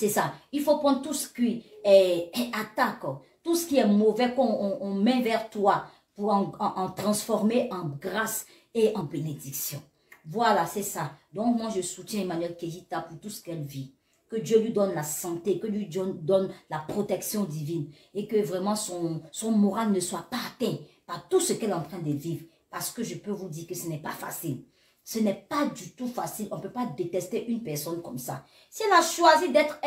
C'est ça. Il faut prendre tout ce qui est attaque, tout ce qui est mauvais qu'on met vers toi pour en transformer en grâce et en bénédiction. Voilà, c'est ça. Donc, moi, je soutiens Emmanuel Kehita pour tout ce qu'elle vit. Que Dieu lui donne la santé, que lui donne la protection divine et que vraiment son moral ne soit pas atteint par tout ce qu'elle est en train de vivre. Parce que je peux vous dire que ce n'est pas facile. Ce n'est pas du tout facile. On ne peut pas détester une personne comme ça. Si elle a choisi d'être,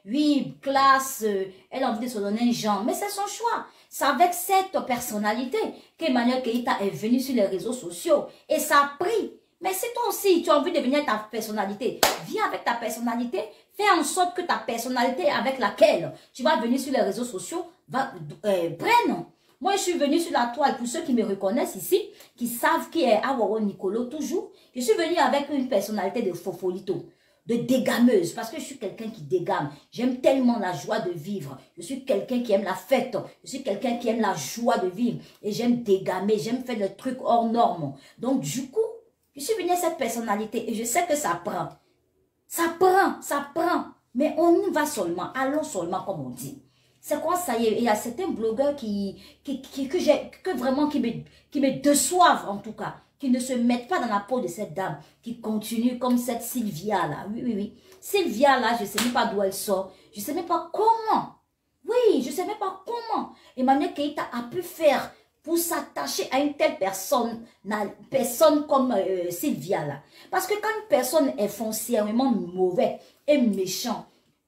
oui, classe, elle a envie de se donner un genre, mais c'est son choix. C'est avec cette personnalité qu'Emmanuel Kehita est venu sur les réseaux sociaux et ça a pris. Mais si toi aussi, tu as envie de devenir ta personnalité, viens avec ta personnalité, fais en sorte que ta personnalité avec laquelle tu vas venir sur les réseaux sociaux prenne. Moi, je suis venue sur la toile, pour ceux qui me reconnaissent ici, qui savent qui est Awaro Nicolo toujours, je suis venue avec une personnalité de fofolito, de dégameuse, parce que je suis quelqu'un qui dégame. J'aime tellement la joie de vivre. Je suis quelqu'un qui aime la fête. Je suis quelqu'un qui aime la joie de vivre. Et j'aime dégamer, j'aime faire des trucs hors normes. Donc, du coup, je suis venue à cette personnalité et je sais que ça prend. Ça prend. Mais on y va seulement, allons seulement comme on dit. C'est quoi ça y est? Il y a certains blogueurs qui me déçoivent en tout cas. Qui ne se mettent pas dans la peau de cette dame. Qui continue comme cette Sylvia là. Oui. Sylvia là, je ne sais même pas d'où elle sort. Je ne sais même pas comment. Oui, je ne sais même pas comment Emmanuel Kehita a pu faire pour s'attacher à une telle personne comme Sylvia là. Parce que quand une personne est foncièrement mauvaise et méchant,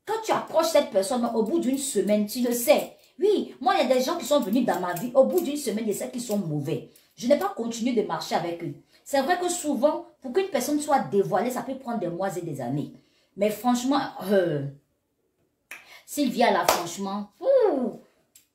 quand tu approches cette personne, au bout d'une semaine, tu le sais. Oui, moi, il y a des gens qui sont venus dans ma vie, au bout d'une semaine, je sais qu'ils sont mauvais. Je n'ai pas continué de marcher avec eux. C'est vrai que souvent, pour qu'une personne soit dévoilée, ça peut prendre des mois et des années. Mais franchement, Sylvia là, franchement,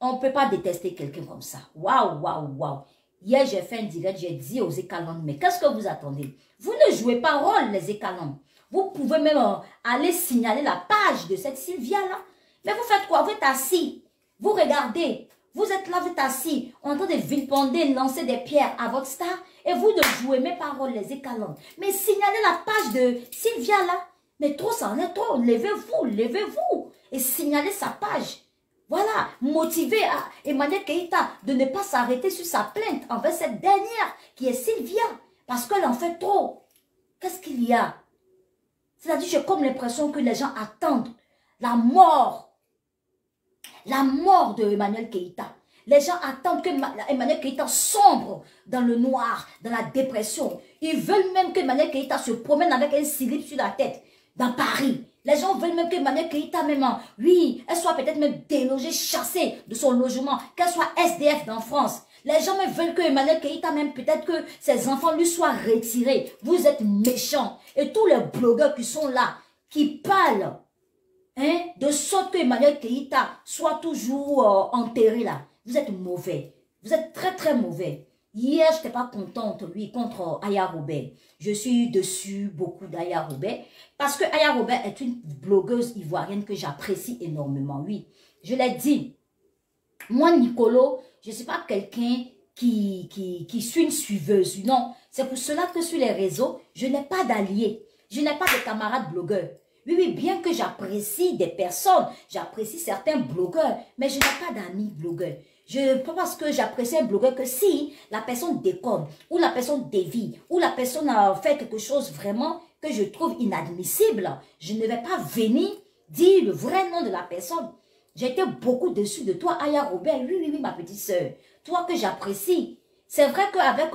on ne peut pas détester quelqu'un comme ça. Waouh. Hier, j'ai fait un direct, j'ai dit aux écalons, mais qu'est-ce que vous attendez? Vous ne jouez pas rôle, les écalons. Vous pouvez même aller signaler la page de cette Sylvia-là. Mais vous faites quoi? Vous êtes assis. Vous regardez. Vous êtes là, vous êtes assis. On est en train de vilipender, lancer des pierres à votre star. Et vous ne jouez même pas rôle, les écalons. Mais signalez la page de Sylvia-là. Mais trop, ça en est trop. Levez-vous. Et signalez sa page. Voilà, motivé à Emmanuel Kehita de ne pas s'arrêter sur sa plainte envers cette dernière qui est Sylvia. Parce qu'elle en fait trop. Qu'est-ce qu'il y a? C'est-à-dire, j'ai comme l'impression que les gens attendent la mort de Emmanuel Kehita. Les gens attendent que Emmanuel Kehita sombre dans le noir, dans la dépression. Ils veulent même que Emmanuel Kehita se promène avec un slip sur la tête dans Paris. Les gens veulent même que Emmanuel Kehita, oui, elle soit peut-être même délogée, chassée de son logement, qu'elle soit SDF dans France. Les gens même veulent que Emmanuel Kehita, même peut-être que ses enfants lui soient retirés. Vous êtes méchants. Et tous les blogueurs qui sont là, qui parlent, de sorte que Emmanuel Kehita soit toujours enterré là. Vous êtes mauvais. Vous êtes très très mauvais. Hier, je n'étais pas contente, lui, contre Aya Robert. Je suis dessus beaucoup d'Aya Robert. Parce que Aya Robert est une blogueuse ivoirienne que j'apprécie énormément. Oui, je l'ai dit. Moi, Nicolo, je ne suis pas quelqu'un qui suis une suiveuse. Non, c'est pour cela que sur les réseaux, je n'ai pas d'alliés. Je n'ai pas de camarades blogueurs. Oui, bien que j'apprécie des personnes, j'apprécie certains blogueurs, mais je n'ai pas d'amis blogueurs. Je pas parce que j'apprécie un blogueur que si la personne déconne, ou la personne dévie, ou la personne a fait quelque chose vraiment que je trouve inadmissible, je ne vais pas venir dire le vrai nom de la personne. J'ai été beaucoup déçue de toi, Aya Robert. Oui, ma petite soeur. Toi que j'apprécie. C'est vrai qu'avec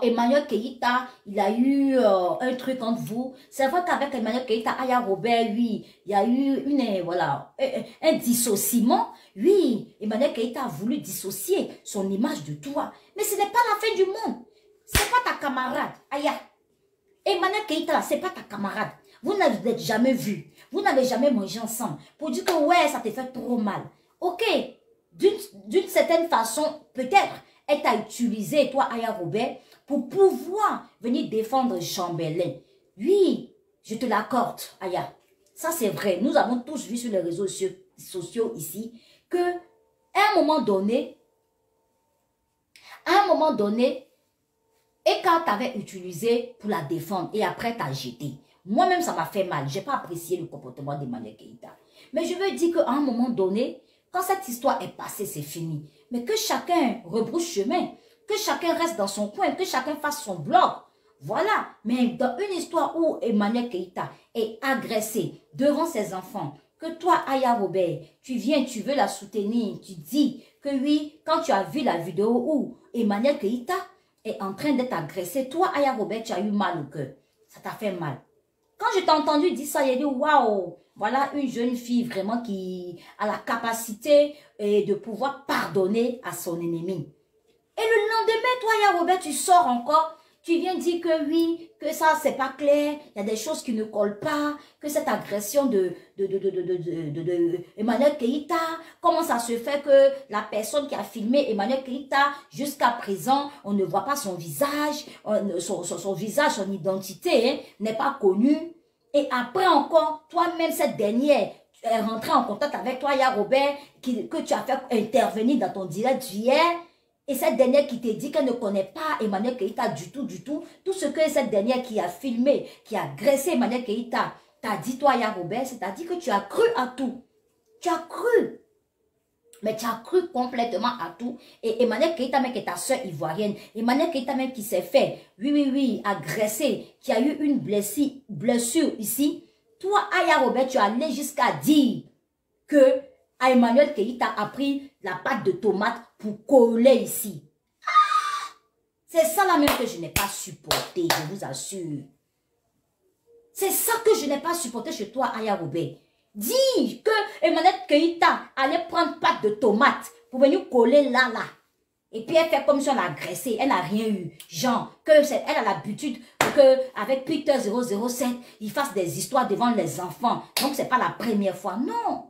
Emmanuel Kehita, il y a eu un truc entre vous. C'est vrai qu'avec Emmanuel Kehita, Aya Robert, oui, il y a eu un dissociement. Oui, Emmanuel Kehita a voulu dissocier son image de toi. Mais ce n'est pas la fin du monde. Ce n'est pas ta camarade, Aya. Emmanuel Kehita, ce n'est pas ta camarade. Vous n'avez jamais vu. Vous n'avez jamais mangé ensemble. Pour dire que ouais, ça te fait trop mal. Ok, d'une certaine façon, peut-être, elle t'a utilisé, toi, Aya Robert, pour pouvoir venir défendre Jean-Berlin. Oui, je te l'accorde, Aya. Ça, c'est vrai. Nous avons tous vu sur les réseaux sociaux ici que à un moment donné, et quand tu avais utilisé pour la défendre et après tu as jeté. Moi-même, ça m'a fait mal. Je n'ai pas apprécié le comportement d'Emmanuel Keïta. Mais je veux dire qu'à un moment donné, quand cette histoire est passée, c'est fini. Mais que chacun rebrousse chemin, que chacun reste dans son coin, que chacun fasse son blog. Voilà. Mais dans une histoire où Emmanuel Keïta est agressé devant ses enfants, que toi, Aya Robert, tu viens, tu veux la soutenir, tu dis que oui, quand tu as vu la vidéo où Emmanuel Keïta est en train d'être agressé, toi, Aya Robert, tu as eu mal au cœur. Ça t'a fait mal. Quand je t'ai entendu dire ça, j'ai dit, waouh, voilà une jeune fille vraiment qui a la capacité de pouvoir pardonner à son ennemi. Et le lendemain, toi, Aya Robert, tu sors encore. Tu viens dire que oui, que ça, c'est pas clair, il y a des choses qui ne collent pas, que cette agression de Emmanuel Keïta, comment ça se fait que la personne qui a filmé Emmanuel Keïta, jusqu'à présent, on ne voit pas son visage, son visage, son identité hein, n'est pas connue. Et après encore, toi-même, cette dernière, tu es rentrée en contact avec toi, Aya Robert, que tu as fait intervenir dans ton direct d'hier. Et cette dernière qui te dit qu'elle ne connaît pas Emmanuel Keïta du tout, tout ce que cette dernière qui a filmé, qui a agressé Emmanuel Keïta, t'a dit toi, Aya Robert, c'est-à-dire que tu as cru à tout. Tu as cru. Mais tu as cru complètement à tout. Et Emmanuel Keïta même qui est ta soeur ivoirienne, Emmanuel Keïta même qui s'est fait, oui, agressé, qui a eu une blessure ici. Toi, Aya Robert, tu es allé jusqu'à dire que Emmanuel Keïta a pris la pâte de tomate pour coller ici. Ah, c'est ça là même que je n'ai pas supporté, je vous assure. C'est ça que je n'ai pas supporté chez toi, Aya Robert. Dis que Emmanuel Keïta allait prendre pâte de tomate pour venir coller là. Et puis elle fait comme si on l'a agressée, elle n'a rien eu. Genre, elle a l'habitude qu'avec Peter 007, il fasse des histoires devant les enfants. Donc c'est pas la première fois, non.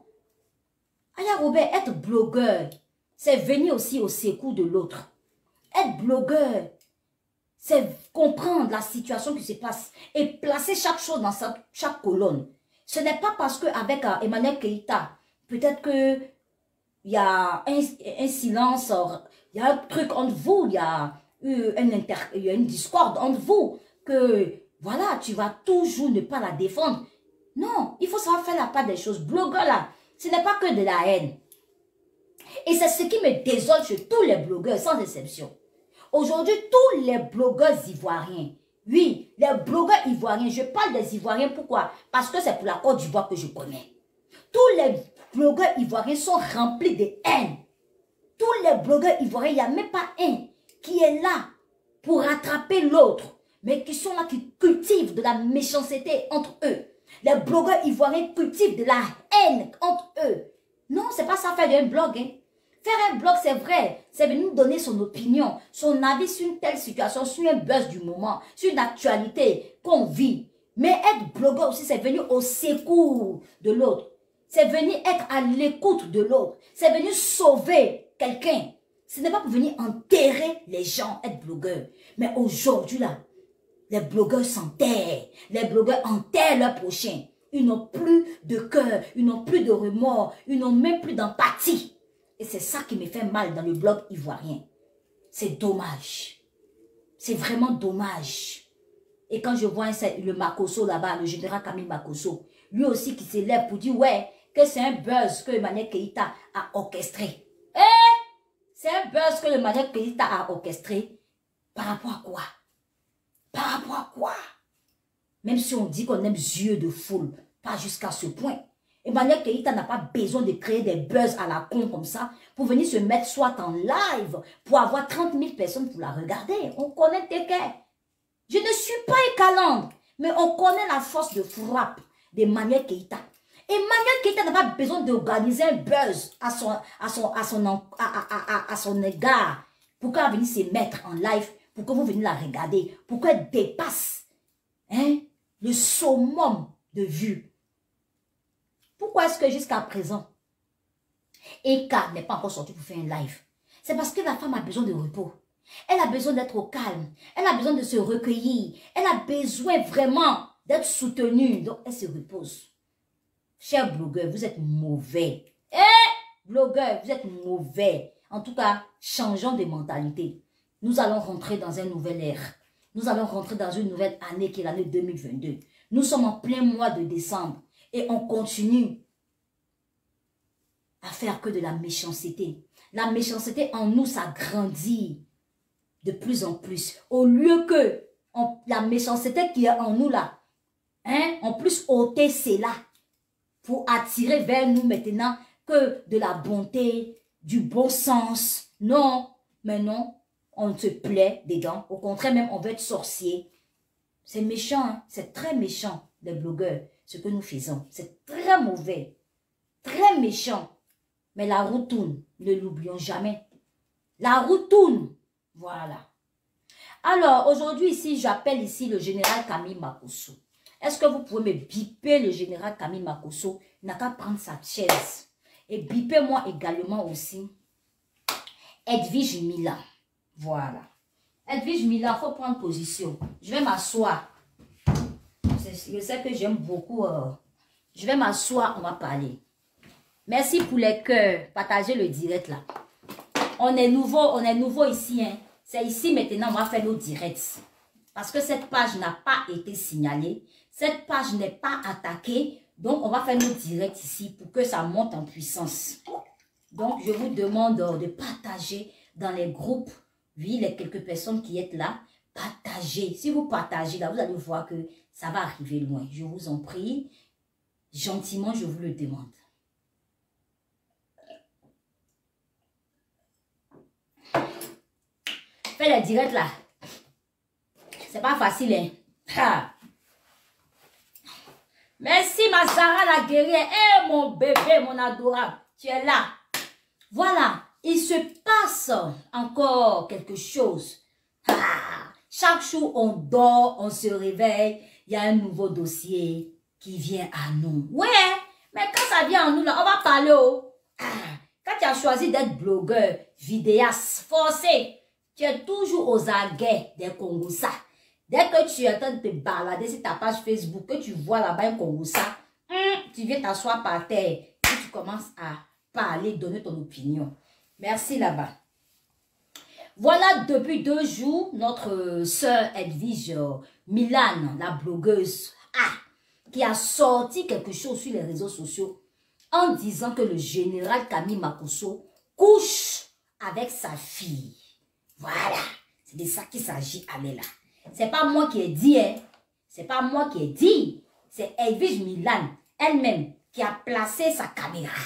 Aya Robert, être blogueur, c'est venir aussi au secours de l'autre. Être blogueur, c'est comprendre la situation qui se passe et placer chaque chose dans chaque colonne. Ce n'est pas parce qu'avec Emmanuel Keïta, peut-être qu'il y a un silence, il y a un truc entre vous, il y a une discorde entre vous, que voilà, tu vas toujours ne pas la défendre. Non, il faut savoir faire la part des choses. Blogueur là, ce n'est pas que de la haine. Et c'est ce qui me désole chez tous les blogueurs, sans exception. Aujourd'hui, tous les blogueurs ivoiriens, oui, les blogueurs ivoiriens, je parle des Ivoiriens, pourquoi? Parce que c'est pour la Côte d'Ivoire que je connais. Tous les blogueurs ivoiriens sont remplis de haine. Tous les blogueurs ivoiriens, il n'y a même pas un qui est là pour rattraper l'autre, mais qui sont là, qui cultivent de la méchanceté entre eux. Les blogueurs ivoiriens cultivent de la haine entre eux. Non, c'est pas ça faire un blog. Hein. Faire un blog, c'est vrai. C'est venir nous donner son opinion, son avis sur une telle situation, sur un buzz du moment, sur une actualité qu'on vit. Mais être blogueur aussi, c'est venir au secours de l'autre. C'est venir être à l'écoute de l'autre. C'est venir sauver quelqu'un. Ce n'est pas pour venir enterrer les gens, être blogueur. Mais aujourd'hui, là, les blogueurs s'enterrent. Les blogueurs enterrent leurs prochains. Ils n'ont plus de cœur, ils n'ont plus de remords, ils n'ont même plus d'empathie. Et c'est ça qui me fait mal dans le blog ivoirien. C'est dommage. C'est vraiment dommage. Et quand je vois le Makosso là-bas, le général Camille Makosso, lui aussi qui s'élève pour dire, ouais, que c'est un buzz que Emmanuel Keïta a orchestré. C'est un buzz que Emmanuel Keïta a orchestré. Par rapport à quoi? Par rapport à quoi? Même si on dit qu'on aime yeux de foule, pas jusqu'à ce point. Emmanuel Keïta n'a pas besoin de créer des buzz à la con comme ça pour venir se mettre soit en live pour avoir 30 000 personnes pour la regarder. On connaît tes cas. Je ne suis pas Calandre, mais on connaît la force de frappe d'Emmanuel Keïta. Emmanuel Keïta n'a pas besoin d'organiser un buzz à son égard pour qu'elle vienne se mettre en live, pour que vous veniez la regarder, pour qu'elle dépasse le summum de vues. Pourquoi est-ce que jusqu'à présent, Eka n'est pas encore sorti pour faire un live? C'est parce que la femme a besoin de repos. Elle a besoin d'être au calme. Elle a besoin de se recueillir. Elle a besoin vraiment d'être soutenue. Donc, elle se repose. Chers blogueurs, vous êtes mauvais. Blogueurs, vous êtes mauvais. En tout cas, changeons de mentalité. Nous allons rentrer dans une nouvelle ère. Nous allons rentrer dans une nouvelle année qui est l'année 2022. Nous sommes en plein mois de décembre et on continue à faire que de la méchanceté. La méchanceté en nous, ça grandit de plus en plus. Au lieu que la méchanceté qui est en nous là, hein, en plus ôter cela pour attirer vers nous maintenant que de la bonté, du bon sens. Non, mais non, on se plaît dedans. Au contraire, même on veut être sorcier. C'est méchant, hein? C'est très méchant, les blogueurs, ce que nous faisons. C'est très mauvais, très méchant. Mais la roue tourne, ne l'oublions jamais. La roue tourne, voilà. Alors, aujourd'hui, ici, j'appelle ici le général Camille Makosso. Est-ce que vous pouvez me biper le général Camille Makosso? Il n'a qu'à prendre sa chaise. Et bipez-moi également aussi Edwige Milan. Voilà. Edwige Milan, il faut prendre position. Je vais m'asseoir. Je sais que j'aime beaucoup. Je vais m'asseoir, on va parler. Merci pour les cœurs. Partagez le direct là. On est nouveau ici. Hein. C'est ici maintenant, on va faire nos directs. Parce que cette page n'a pas été signalée. Cette page n'est pas attaquée. Donc, on va faire nos directs ici pour que ça monte en puissance. Donc, je vous demande de partager dans les groupes. Oui, les quelques personnes qui êtes là, partagez. Si vous partagez là, vous allez voir que ça va arriver loin. Je vous en prie. Gentiment, je vous le demande. Faites les directs là. C'est pas facile, hein. Ha. Merci ma Sarah la guerrière. Eh mon bébé, mon adorable. Tu es là. Voilà. Il se passe encore quelque chose. Ah. Chaque jour, on dort, on se réveille. Il y a un nouveau dossier qui vient à nous. Ouais. Mais quand ça vient à nous, là, on va parler au... Ah. Quand tu as choisi d'être blogueur, vidéaste, forcé, tu es toujours aux aguets des Congoussa. Dès que tu es en train de te balader sur ta page Facebook, que tu vois là-bas un Congoussa, tu viens t'asseoir par terre et tu commences à parler, donner ton opinion. Merci là-bas. Voilà, depuis 2 jours, notre sœur Edwige Milan, la blogueuse, qui a sorti quelque chose sur les réseaux sociaux en disant que le général Camille Makosso couche avec sa fille. Voilà, c'est de ça qu'il s'agit, allez là. C'est pas moi qui ai dit, hein. C'est pas moi qui ai dit. C'est Edwige Milan elle-même qui a placé sa caméra.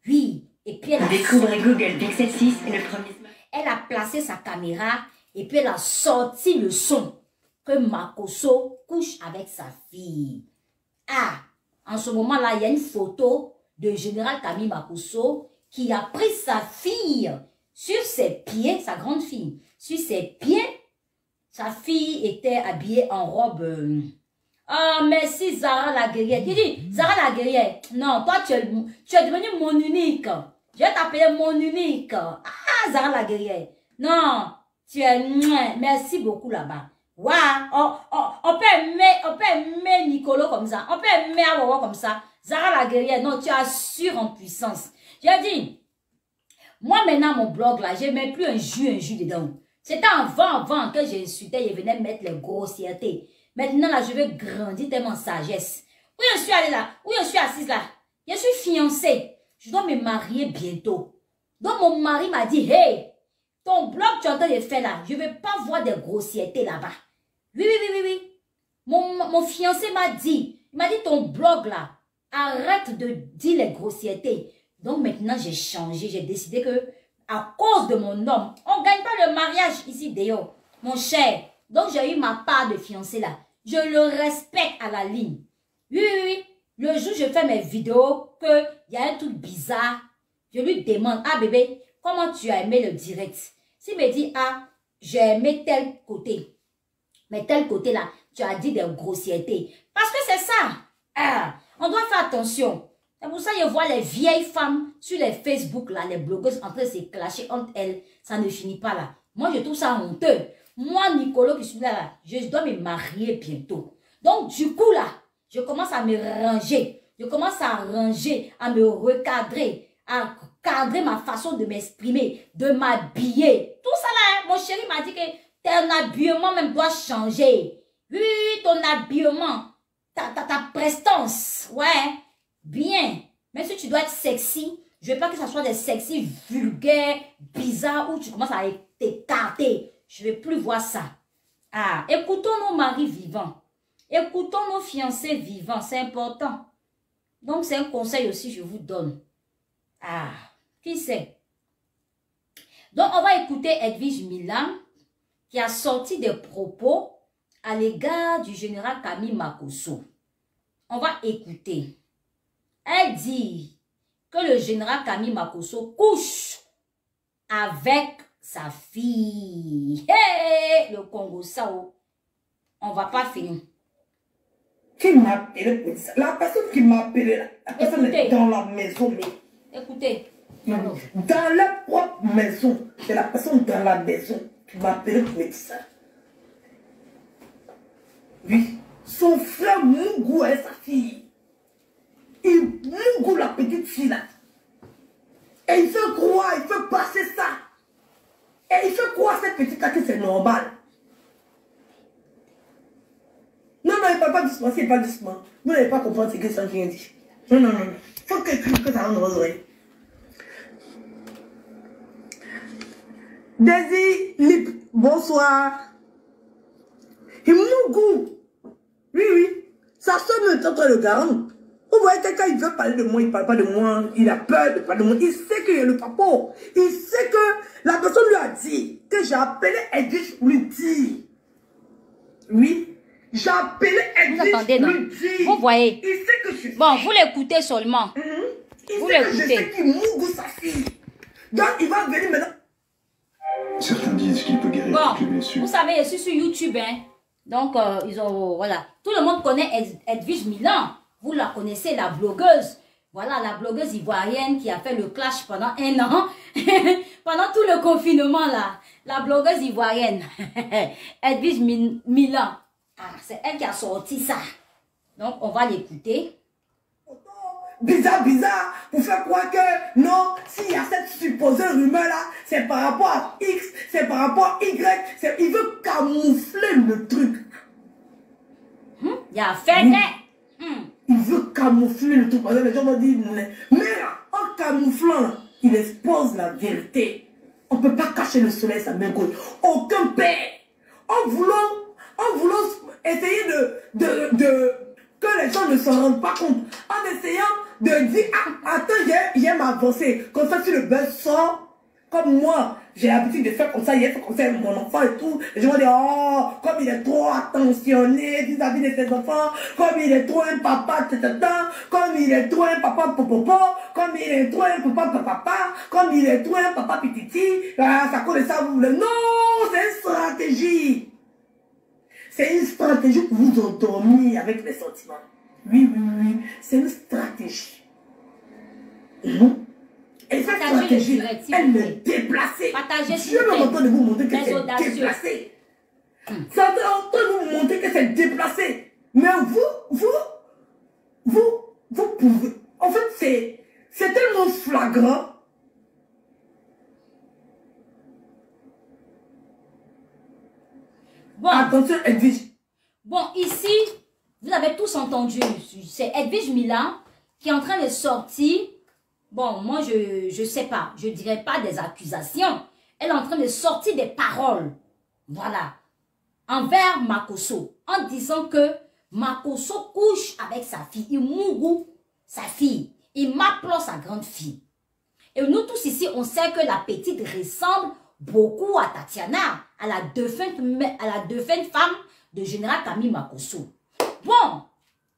Oui, et puis elle a... Découvrez Google Pixel 6 et le premier... Elle a placé sa caméra et puis elle a sorti le son que Makosso couche avec sa fille. Ah, en ce moment-là, il y a une photo de général Camille Makosso qui a pris sa fille sur ses pieds, sa grande fille, sur ses pieds. Sa fille était habillée en robe. Ah, merci Zara la guerrière. Tu dis, Zara la guerrière. Non, toi, tu es devenu mon unique. Je vais t'appeler mon unique. Ah, Zara la guerrière. Non, tu es... Merci beaucoup là-bas. Waouh, on peut aimer Nicolo comme ça. On peut aimer Awawa comme ça. Zara la guerrière, non, tu assures en puissance. J'ai dit, moi maintenant, mon blog là, je ne mets plus un jus dedans. C'était avant que j'insultais, je venais mettre les grossièretés. Maintenant, là, je veux grandir tellement sagesse. Où je suis allée là? Où je suis assise là? Je suis fiancée. Je dois me marier bientôt. Donc, mon mari m'a dit, hey, ton blog, tu es en train de faire là. Je ne veux pas voir des grossièretés là-bas. Oui. Mon fiancé m'a dit, il m'a dit, ton blog là, arrête de dire les grossièretés. Donc, maintenant, j'ai changé. J'ai décidé que à cause de mon homme, on ne gagne pas le mariage ici d'ailleurs, mon cher. Donc, j'ai eu ma part de fiancé là. Je le respecte à la ligne. Oui. Le jour où je fais mes vidéos, qu'il y a un truc bizarre, je lui demande, ah bébé, comment tu as aimé le direct? S'il me dit, ah, j'ai aimé tel côté. Mais tel côté là, tu as dit des grossièretés. Parce que c'est ça. Ah, on doit faire attention. C'est pour ça que je vois les vieilles femmes sur les Facebook, là, les blogueuses en train de se clasher entre elles. Ça ne finit pas là. Moi, je trouve ça honteux. Moi, Nicolo, qui suis là, je dois me marier bientôt. Donc, du coup, là, je commence à me ranger. Je commence à ranger, à me recadrer, à cadrer ma façon de m'exprimer, de m'habiller. Tout ça là, mon chéri m'a dit que ton habillement même doit changer. Oui, ton habillement. prestance. Ouais, bien. Même si tu dois être sexy, je veux pas que ça soit des sexy vulgaires, bizarres, où tu commences à t'écarter. Je ne veux plus voir ça. Ah, écoutons nos maris vivants. Écoutons nos fiancés vivants. C'est important. Donc, c'est un conseil aussi, je vous donne. Ah, qui sait? Donc, on va écouter Edwige Milan, qui a sorti des propos à l'égard du général Camille Makosso. On va écouter. Elle dit que le général Camille Makosso couche avec sa fille. Hey, le Congo Sao. On va pas finir. Qui m'a appelé pour ça? La personne qui m'a appelé, la personne est dans la maison. Écoutez. Dans la propre maison. C'est la personne dans la maison qui m'a appelé pour ça. Oui. Son frère Mougou et sa fille. Il Mougou la petite fille là. Et il fait croire, il fait passer ça. Et il fait croire cette petite là que c'est normal. Non, non, il ne parle pas doucement, il parle doucement. Vous n'allez pas comprendre ce que ça vient dire. Non, non, non. Il faut que ça rentre dans vos oreilles. Daisy Lip, bonsoir. Et Mougou. Oui, oui. Sa soeur me tente le garant. Vous voyez, quelqu'un, il veut parler de moi, il ne parle pas de moi. Il a peur de parler de moi. Il sait qu'il y a le papa. Il sait que la personne lui a dit que j'ai appelé Edwige pour lui dire. Oui. J'ai appelé Edwige pour lui dire. Vous voyez. Il sait que je suis. Bon, vous l'écoutez seulement. Vous l'écoutez. Je sais qu'il Mougou sa fille. Donc, il va venir maintenant. Certains disent qu'il peut guérir toutes les blessures. Vous savez, je suis sur YouTube, hein. Donc, ils ont, voilà. Tout le monde connaît Edwige Milan. Vous la connaissez, la blogueuse. Voilà, la blogueuse ivoirienne qui a fait le clash pendant 1 an. Pendant tout le confinement, là. La blogueuse ivoirienne. Edwige Milan. Ah, c'est elle qui a sorti ça. Donc, on va l'écouter. Bizarre, bizarre, pour faire croire que non, s'il y a cette supposée rumeur-là, c'est par rapport à X, c'est par rapport à Y, il veut camoufler le truc. Il a fait Il veut camoufler le truc, parce que les gens vont dire, mais en camouflant, il expose la vérité. On ne peut pas cacher le soleil, ça m'écoute. Aucun père, en voulant essayer que les gens ne se rendent pas compte, en essayant de dire, ah, attends, j'aime avancer. Comme ça, si le buzz sort, comme moi, j'ai l'habitude de faire comme ça, il fait comme ça avec mon enfant et tout. Et je vais dire, oh, comme il est trop attentionné vis-à-vis de ses enfants, comme il est trop un papa, comme il est trop un papa popopo, comme il est trop un papa papa, comme il est trop un papa pititi, ça cause ça, vous voulez. Non, c'est une stratégie. C'est une stratégie pour vous endormir avec les sentiments. Oui, oui, oui. C'est une stratégie. Et cette stratégie, elle me déplaçait. Dieu me entend de vous montrer que c'est déplacé. Ça entend de vous montrer que c'est déplacé. Mais vous pouvez. En fait, c'est tellement flagrant. Bon. Attention, Edwige. Bon, ici, vous avez tous entendu. C'est Edwige Milan qui est en train de sortir. Bon, moi, je sais pas. Je dirais pas des accusations. Elle est en train de sortir des paroles. Voilà. Envers Makosso. En disant que Makosso couche avec sa fille. Il Mougou, sa fille. Il m'applaud sa grande fille. Et nous tous ici, on sait que la petite ressemble beaucoup à Tatiana, à la défunte femme de général Camille Makosso. Bon,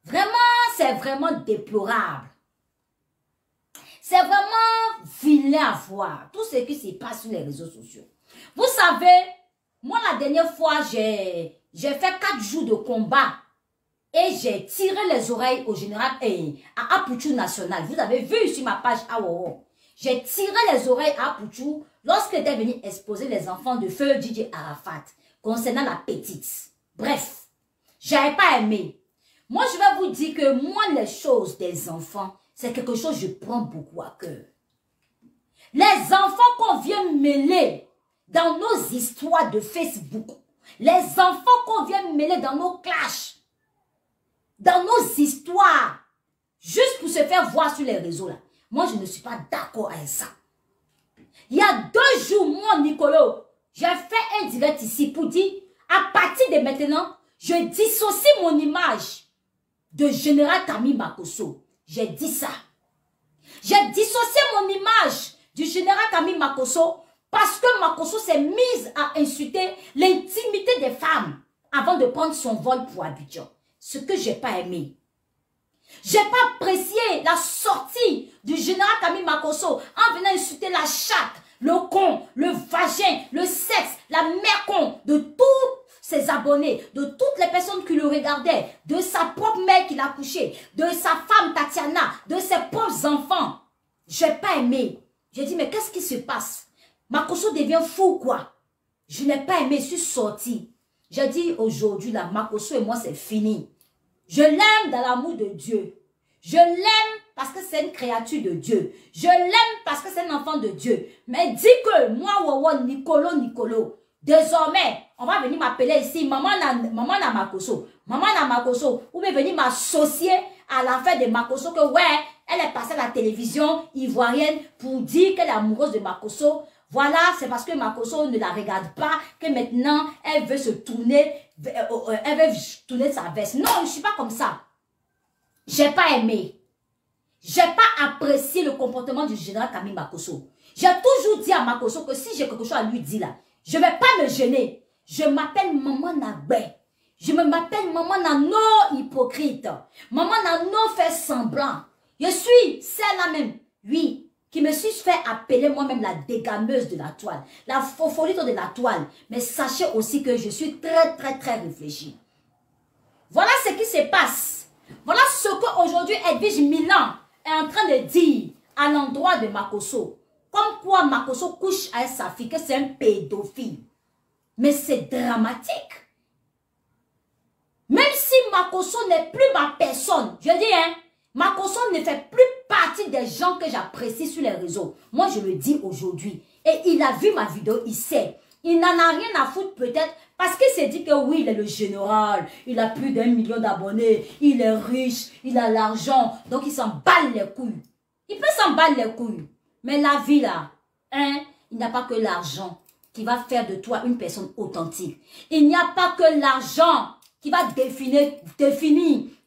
vraiment, c'est vraiment déplorable. C'est vraiment vilain à voir tout ce qui se passe sur les réseaux sociaux. Vous savez, moi la dernière fois, j'ai fait 4 jours de combat et j'ai tiré les oreilles au général à Apouchou National. Vous avez vu sur ma page Awo. J'ai tiré les oreilles à Apouchou lorsqu'il était venu exposer les enfants de feu DJ Arafat concernant la petite. Bref, j'avais pas aimé. Moi, je vais vous dire que moi, les choses des enfants, c'est quelque chose que je prends beaucoup à cœur. Les enfants qu'on vient mêler dans nos histoires de Facebook, les enfants qu'on vient mêler dans nos clashs, dans nos histoires, juste pour se faire voir sur les réseaux là. Moi, je ne suis pas d'accord avec ça. Il y a 2 jours, moi, Nicolo, j'ai fait un direct ici pour dire, à partir de maintenant, je dissocie mon image de Général Kami Makosso. J'ai dit ça. J'ai dissocié mon image du Général Kami Makosso parce que Makosso s'est mise à insulter l'intimité des femmes avant de prendre son vol pour Abidjan. Ce que je n'ai pas aimé. Je n'ai pas apprécié la sortie du Général Kami Makosso en venant insulter la chatte, le con, le vagin, le sexe, la mère con de tous ses abonnés, de toutes les personnes qui le regardaient, de sa propre mère qui l'a couché, de sa femme Tatiana, de ses propres enfants. Je n'ai pas aimé. J'ai dit, mais qu'est-ce qui se passe? Makosso devient fou, quoi. Je n'ai pas aimé, je suis sortie. J'ai dit, aujourd'hui, là, Makosso et moi, c'est fini. Je l'aime dans l'amour de Dieu. Je l'aime parce que c'est une créature de Dieu. Je l'aime parce que c'est un enfant de Dieu. Mais dis que moi, Wawa, Nicolo, désormais, on va venir m'appeler ici, maman na Makosso. Maman na Makosso. Ou bien venir m'associer à l'affaire de Makosso que, ouais, elle est passée à la télévision ivoirienne pour dire qu'elle est amoureuse de Makosso. Voilà, c'est parce que Makosso ne la regarde pas que maintenant, elle veut se tourner, elle veut tourner sa veste. Non, je ne suis pas comme ça. J'ai pas aimé. J'ai pas apprécié le comportement du général Kami Makosso. J'ai toujours dit à Makosso que si j'ai quelque chose à lui dire là, je ne vais pas me gêner. Je m'appelle Maman Nabé. Je m'appelle Maman Nano hypocrite. Maman Nano fait semblant. Je suis celle-là même, oui, qui me suis fait appeler moi-même la dégameuse de la toile, la fofolite de la toile. Mais sachez aussi que je suis très réfléchie. Voilà ce qui se passe. Voilà ce qu'aujourd'hui Edwige Milan est en train de dire à l'endroit de Makosso. Comme quoi Makosso couche avec sa fille, que c'est un pédophile. Mais c'est dramatique. Même si Makosso n'est plus ma personne, je dis, hein, Makosso ne fait plus partie des gens que j'apprécie sur les réseaux. Moi, je le dis aujourd'hui. Et il a vu ma vidéo, il sait. Il n'en a rien à foutre peut-être parce qu'il s'est dit que oui, il est le général. Il a plus d'1 million d'abonnés. Il est riche. Il a l'argent. Donc, il s'en balle les couilles. Il peut s'en balle les couilles. Mais la vie là, hein, il n'y a pas que l'argent qui va faire de toi une personne authentique. Il n'y a pas que l'argent qui va définir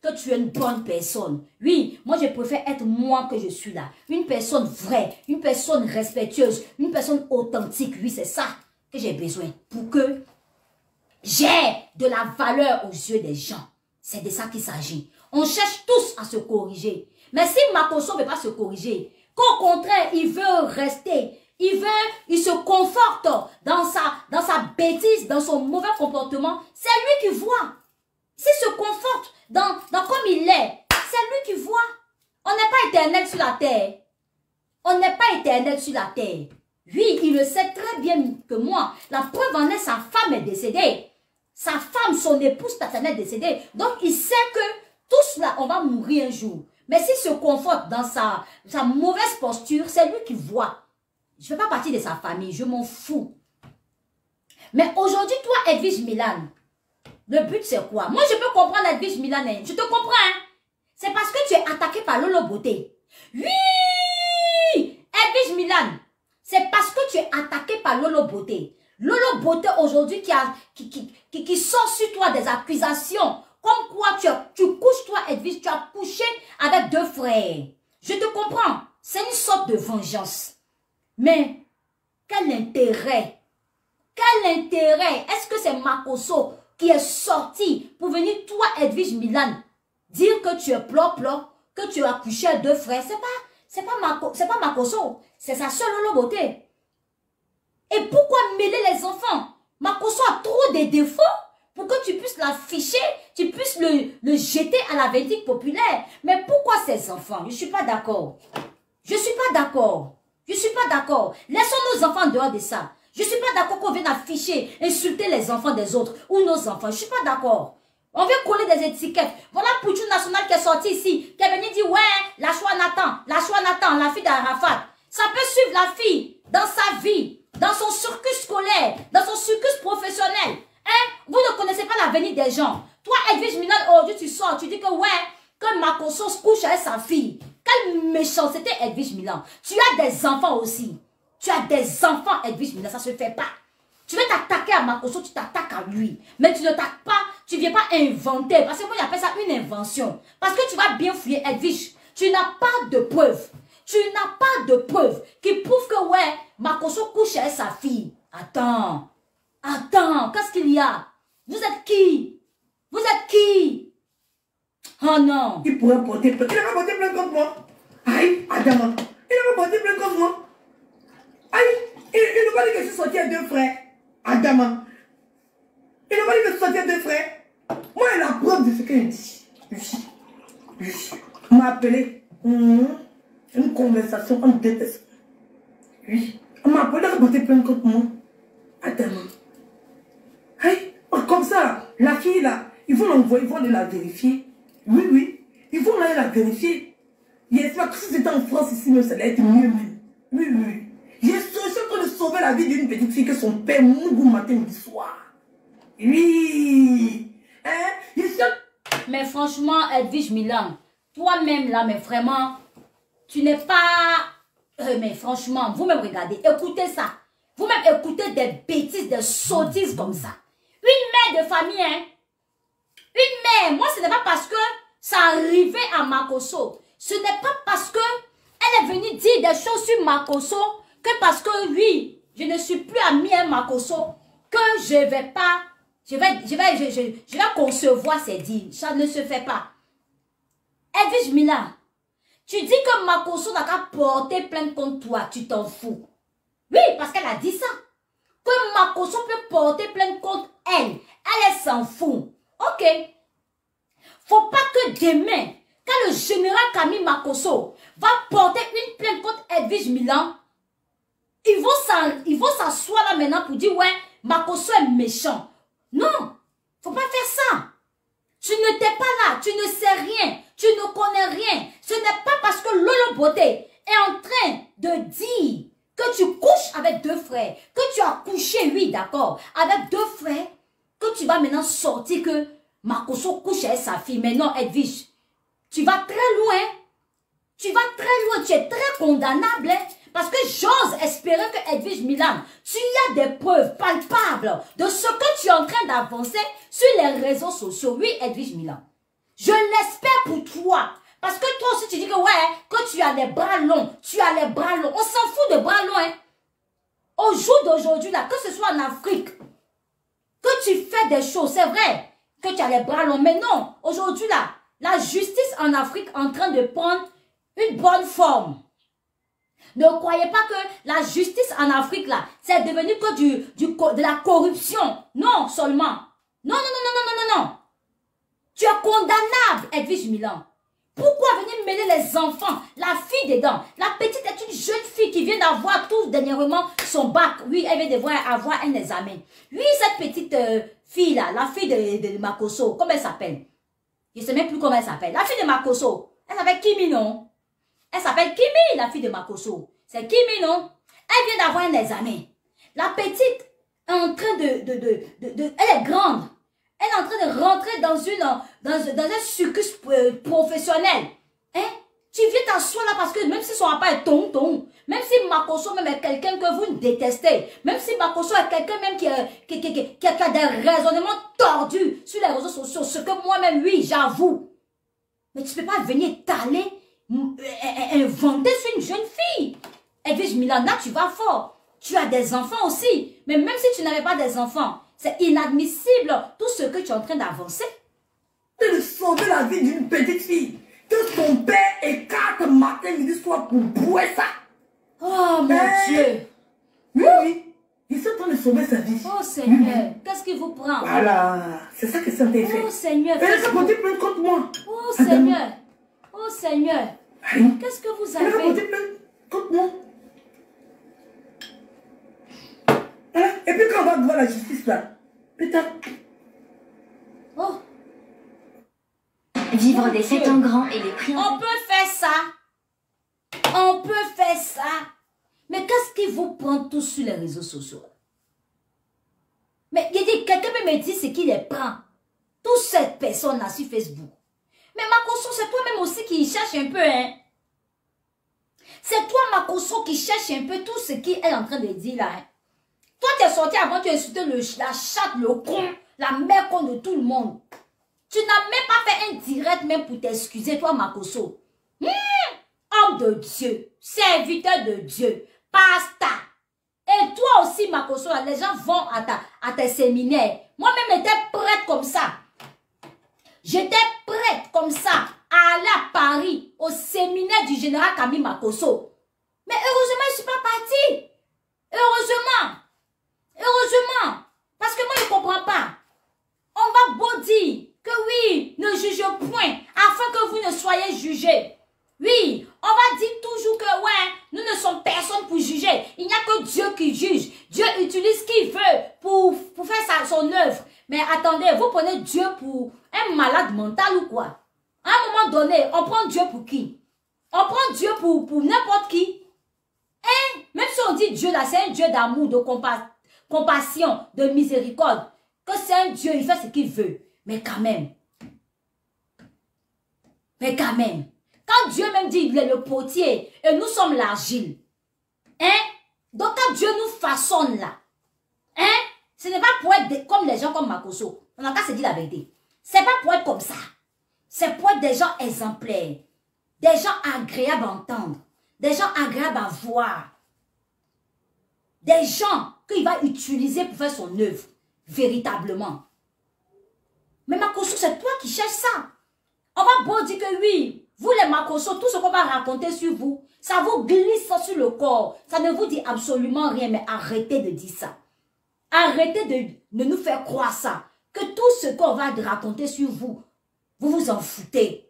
que tu es une bonne personne. Oui, moi je préfère être moi que je suis là. Une personne vraie, une personne respectueuse, une personne authentique. Oui, c'est ça que j'ai besoin pour que j'ai de la valeur aux yeux des gens. C'est de ça qu'il s'agit. On cherche tous à se corriger. Mais si Makosso ne veut pas se corriger, qu'au contraire, il veut rester, il se conforte dans sa bêtise, dans son mauvais comportement, c'est lui qui voit. S'il se conforte dans comme il est, c'est lui qui voit. On n'est pas éternel sur la terre. On n'est pas éternel sur la terre. Oui, il le sait très bien que moi. La preuve en est, sa femme est décédée. Sa femme, son épouse Tatiana est décédée. Donc, il sait que tous là, on va mourir un jour. Mais s'il se conforte dans sa mauvaise posture, c'est lui qui voit. Je ne fais pas partie de sa famille, je m'en fous. Mais aujourd'hui, toi, Edwige Milan, le but c'est quoi? Moi, je peux comprendre Edwige Milan, je te comprends. Hein? C'est parce que tu es attaqué par Lolo Beauté. Oui, Edwige Milan, c'est parce que tu es attaqué par Lolo Beauté. Lolo Beauté aujourd'hui qui sort sur toi des accusations. Comme quoi tu couches toi, Edwige, tu as couché avec 2 frères. Je te comprends. C'est une sorte de vengeance. Mais quel intérêt? Quel intérêt? Est-ce que c'est Makosso qui est sorti pour venir, toi, Edwige Milan, dire que tu es plop-plop, que tu as couché à 2 frères? C'est pas Makosso. C'est sa seule Lolo Beauté. Et pourquoi mêler les enfants? Makosso a trop de défauts pour que tu puisses l'afficher, tu puisses le jeter à la vindicte populaire. Mais pourquoi ces enfants? Je ne suis pas d'accord. Je ne suis pas d'accord. Je ne suis pas d'accord. Laissons nos enfants dehors de ça. Je ne suis pas d'accord qu'on vienne afficher, insulter les enfants des autres ou nos enfants. Je ne suis pas d'accord. On vient coller des étiquettes. Voilà Pouchou National qui est sorti ici, qui est venu dire, ouais, la Choua Nathan, la fille d'Arafat. Ça peut suivre la fille dans sa vie, dans son circuit scolaire, dans son circuit professionnel. Hein? Vous ne connaissez pas l'avenir des gens. Toi, Edwige Milan, aujourd'hui, tu sors, tu dis que ouais, que Makosso se couche avec sa fille. Quelle méchanceté, Edwige Milan. Tu as des enfants aussi. Tu as des enfants, Edwige Milan, ça ne se fait pas. Tu veux t'attaquer à Makosso, tu t'attaques à lui. Mais tu ne t'attaques pas, tu ne viens pas inventer. Parce que moi, j'appelle ça une invention. Parce que tu vas bien fouiller, Edwige. Tu n'as pas de preuves. Tu n'as pas de preuves qui prouvent que, ouais, Makosso couche avec sa fille. Attends. Attends, qu'est-ce qu'il y a? Vous êtes qui? Vous êtes qui? Oh non. Il pourrait porter plainte. Il n'a pas porté plainte contre moi. Aïe, Adama. Il n'a pas porté plainte contre moi. Aïe, il n'a pas dit que je suis sorti à 2 frères. Adama. Il n'a pas dit que je suis sorti à 2 frères. Moi, il a la preuve de ce qu'il dit. Oui. On m'a appelé. Une conversation entre 2 personnes. Oui. On m'a appelé à porter plainte contre moi. Adama. Aïe, comme ça, la fille là, ils vont l'envoyer, ils vont aller la vérifier. Oui. Ils vont aller la vérifier. J'espère que si c'était en France ici, mais ça allait être mieux même. Oui. Je suis en train de sauver la vie d'une petite fille que son père mourut matin midi soir. Oui. Hein? Je suis... Mais franchement, Edwige Milan, toi-même là, mais vraiment, tu n'es pas... mais franchement, vous-même regardez, écoutez ça. Vous-même écoutez des bêtises, des sottises comme ça. Une mère de famille, hein. Une mère. Moi, ce n'est pas parce que ça arrivait à Makosso. Ce n'est pas parce que elle est venue dire des choses sur Makosso que parce que oui, je ne suis plus amie à Makosso que je vais pas, je vais concevoir ces dires. Ça ne se fait pas. Edwige Milan, tu dis que Makosso n'a qu'à porter plainte contre toi, tu t'en fous. Oui, parce qu'elle a dit ça. Que Makosso peut porter plainte contre elle. Elle s'en fout. Ok. Faut pas que demain, quand le général Camille Makosso va porter une plainte contre Edwige Milan, ils vont s'asseoir là maintenant pour dire, ouais, Makosso est méchant. Non, faut pas faire ça. Tu n'étais pas là, tu ne sais rien, tu ne connais rien. Ce n'est pas parce que Lolo Beauté est en train de dire que tu couches avec 2 frères, que tu as couché, oui, d'accord, avec 2 frères, que tu vas maintenant sortir que Makosso couche avec sa fille. Mais non, Edwige, tu vas très loin. Tu vas très loin, tu es très condamnable. Hein? Parce que j'ose espérer que Edwige Milan, tu as des preuves palpables de ce que tu es en train d'avancer sur les réseaux sociaux. Oui, Edwige Milan. Je l'espère pour toi. Parce que toi aussi, tu dis que ouais, que tu as les bras longs. Tu as les bras longs. On s'en fout de bras longs. Hein? Au jour d'aujourd'hui, là, que ce soit en Afrique, que tu fais des choses, c'est vrai que tu as les bras longs. Mais non, aujourd'hui, là, la justice en Afrique est en train de prendre une bonne forme. Ne croyez pas que la justice en Afrique, là, c'est devenu que de la corruption. Non, seulement. Non. Tu es condamnable, Edwige Milan. Pourquoi venir mêler les enfants, la fille dedans? La petite est une jeune fille qui vient d'avoir tout dernièrement son bac. Oui, elle vient de avoir un examen. Oui, cette petite fille-là, la fille de Makosso, comment elle s'appelle? Je ne sais même plus comment elle s'appelle. La fille de Makosso, elle s'appelle Kimi, non? Elle s'appelle Kimi, la fille de Makosso. C'est Kimi, non? Elle vient d'avoir un examen. La petite est en train elle est grande. Elle est en train de rentrer dans un circus professionnel. Hein? Tu viens t'asseoir là parce que même si son papa est tonton, même si Makosso même est quelqu'un que vous détestez, même si Makosso est quelqu'un même qui a des raisonnements tordus sur les réseaux sociaux, ce que moi-même, oui, j'avoue. Mais tu ne peux pas venir t'aller inventer sur une jeune fille. Edwige Milan, là, tu vas fort. Tu as des enfants aussi. Mais même si tu n'avais pas des enfants, c'est inadmissible tout ce que tu es en train d'avancer. De sauver la vie d'une petite fille. Que son père écarte matin, midi, soir pour bouer ça. Oh mon Dieu. Oui. Il est en train de sauver sa vie. Oh Seigneur, qu'est-ce qui vous prend? Voilà. C'est ça que ça t'a fait. Oh Seigneur. Elle a porté plainte contre moi. Oh Seigneur. Oh Seigneur. Qu'est-ce que vous avez? Elle a porté plainte contre moi. Et puis quand on va devant la justice là, putain. Oh. Vivre des 7 ans grands et les prix. On peut faire ça. On peut faire ça. Mais qu'est-ce qui vous prend tous sur les réseaux sociaux? Mais il dit, quelqu'un peut me dire ce qu'il les prend. Toutes ces personnes-là sur Facebook. Mais Makosso, c'est toi-même aussi qui cherche un peu, hein. C'est toi, Makosso, qui cherche un peu tout ce qu'il est en train de dire là, hein. Toi, tu es sorti avant, tu as insulté la chatte, le con, la mère con de tout le monde. Tu n'as même pas fait un direct même pour t'excuser, toi, Makosso. Homme de Dieu, serviteur de Dieu, pasteur. Et toi aussi, Makosso, les gens vont à tes séminaires. Moi-même, j'étais prête comme ça. J'étais prête comme ça à aller à Paris, au séminaire du général Camille Makosso. Mais heureusement, je ne suis pas partie. Heureusement. Heureusement. Parce que moi, je ne comprends pas. On va beau dire que oui, ne juge point, afin que vous ne soyez jugés. Oui, on va dire toujours que ouais, nous ne sommes personne pour juger. Il n'y a que Dieu qui juge. Dieu utilise ce qu'il veut pour faire son œuvre. Mais attendez, vous prenez Dieu pour un malade mental ou quoi? À un moment donné, on prend Dieu pour qui? On prend Dieu pour n'importe qui. Hein? Même si on dit Dieu là, c'est un Dieu d'amour, de compassion, de miséricorde. Que c'est un Dieu, il fait ce qu'il veut. Mais quand même. Mais quand même. Quand Dieu même dit qu'il est le potier et nous sommes l'argile. Hein? Donc quand Dieu nous façonne là. Hein? Ce n'est pas pour être comme les gens comme Makosso. On n'a qu'à se dire la vérité. C'est pas pour être comme ça. C'est pour être des gens exemplaires. Des gens agréables à entendre. Des gens agréables à voir. Des gens qu'il va utiliser pour faire son œuvre. Véritablement. Mais Makosso, c'est toi qui cherches ça. On va beau dire que oui, vous les Makosso, tout ce qu'on va raconter sur vous, ça vous glisse sur le corps. Ça ne vous dit absolument rien, mais arrêtez de dire ça. Arrêtez de nous faire croire ça. Que tout ce qu'on va raconter sur vous, vous vous en foutez.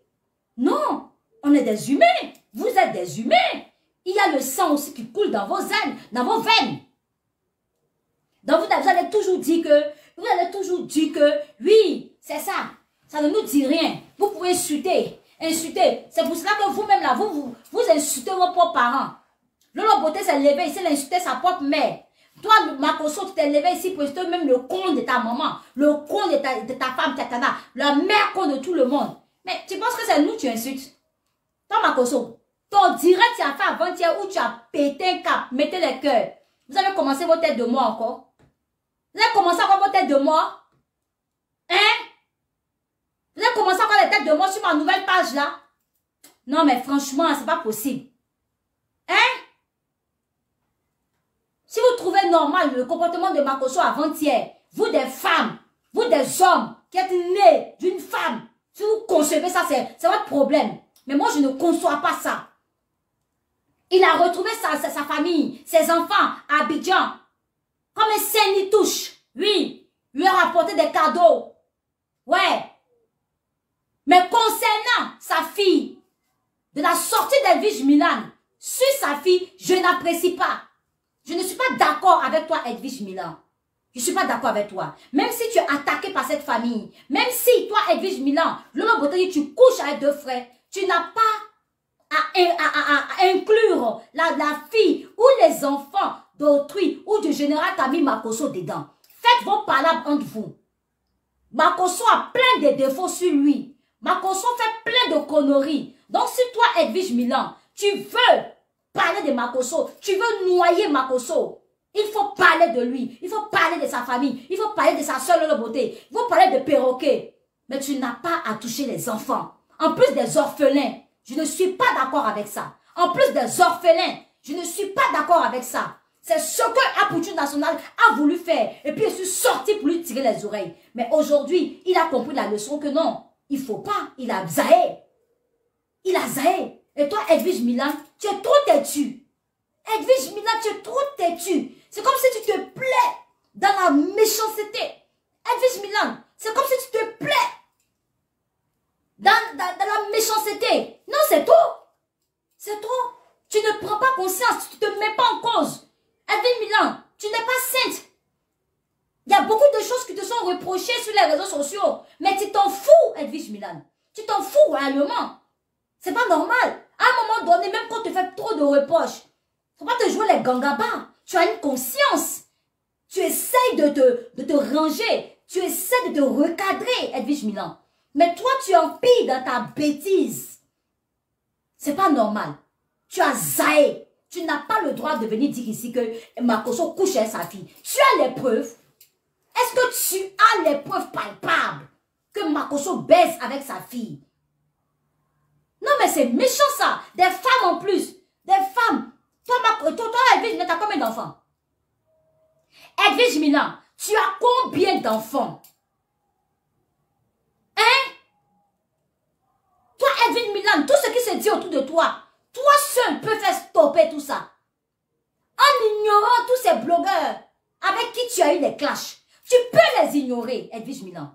Non, on est des humains. Vous êtes des humains. Il y a le sang aussi qui coule dans vos veines. Donc vous allez toujours dire que, oui, c'est ça. Ça ne nous dit rien. Vous pouvez insulter. C'est pour cela que vous-même là, vous insultez vos propres parents. Lolo Beauté s'est levé ici, il a insulté sa propre mère. Toi, Makosso, tu t'es levé ici pour insulter même le con de ta maman, le con de ta femme, Tatana, la mère con de tout le monde. Mais tu penses que c'est nous que tu insultes? Toi, Makosso, ton direct, tu as fait avant-hier où tu as pété un cap, mettez les cœurs. Vous avez commencé vos têtes de mort encore? Vous avez commencé encore vos têtes de mort? Hein? Vous avez commencé encore les têtes de mort sur ma nouvelle page là? Non, mais franchement, c'est pas possible. Hein? Si vous trouvez normal le comportement de Makosso avant-hier, vous des femmes, vous des hommes qui êtes nés d'une femme, si vous concevez ça, c'est votre problème. Mais moi, je ne conçois pas ça. Il a retrouvé sa famille, ses enfants à Abidjan. Comme un saint-nitouche. Oui, lui a rapporté des cadeaux. Ouais. Mais concernant sa fille, de la sortie d'Edwige Milan, sur sa fille, je n'apprécie pas. Je ne suis pas d'accord avec toi, Edwige Milan. Je ne suis pas d'accord avec toi. Même si tu es attaqué par cette famille, même si toi, Edwige Milan, Lolo Beauté, tu couches avec deux frères, tu n'as pas à inclure la fille ou les enfants d'autrui ou du général Camille Makosso dedans. Faites vos palabres entre vous. Makosso a plein de défauts sur lui. Makosso fait plein de conneries. Donc si toi, Edwige Milan, tu veux parler de Makosso, tu veux noyer Makosso, il faut parler de lui, il faut parler de sa famille, il faut parler de sa soeur Lolo Beauté, il faut parler de perroquet. Mais tu n'as pas à toucher les enfants. En plus des orphelins, je ne suis pas d'accord avec ça. En plus des orphelins, je ne suis pas d'accord avec ça. C'est ce que Apoutu National a voulu faire. Et puis je suis sorti pour lui tirer les oreilles. Mais aujourd'hui, il a compris la leçon que non, il ne faut pas. Il a zaé. Il a zaé. Et toi, Edwige Milan, tu es trop têtu. Edwige Milan, tu es trop têtu. C'est comme si tu te plais dans la méchanceté. Edwige Milan, c'est comme si tu te plais dans la méchanceté. Non, c'est trop. C'est trop. Tu ne prends pas conscience, tu ne te mets pas en cause. Edwige Milan, tu n'es pas sainte. Il y a beaucoup de choses qui te sont reprochées sur les réseaux sociaux. Mais tu t'en fous, Edwige Milan. Tu t'en fous réellement. C'est pas normal. À un moment donné, même quand tu fais trop de reproches, faut pas te jouer les gangabas. Tu as une conscience. Tu essayes de te ranger. Tu essaies de te recadrer, Edwige Milan. Mais toi, tu empires dans ta bêtise. C'est pas normal. Tu as zaé. Tu n'as pas le droit de venir dire ici que Makosso couche avec sa fille. Tu as les preuves. Est-ce que tu as les preuves palpables que Makosso baise avec sa fille? Non, mais c'est méchant ça. Des femmes en plus. Des femmes. Toi, Edwige Milan, tu as combien d'enfants? Edwige Milan, tu as combien d'enfants? Hein? Toi, Edwige Milan, tout ce qui se dit autour de toi, toi seul peux faire stopper tout ça. En ignorant tous ces blogueurs avec qui tu as eu des clashs. Tu peux les ignorer, Edwige Milan.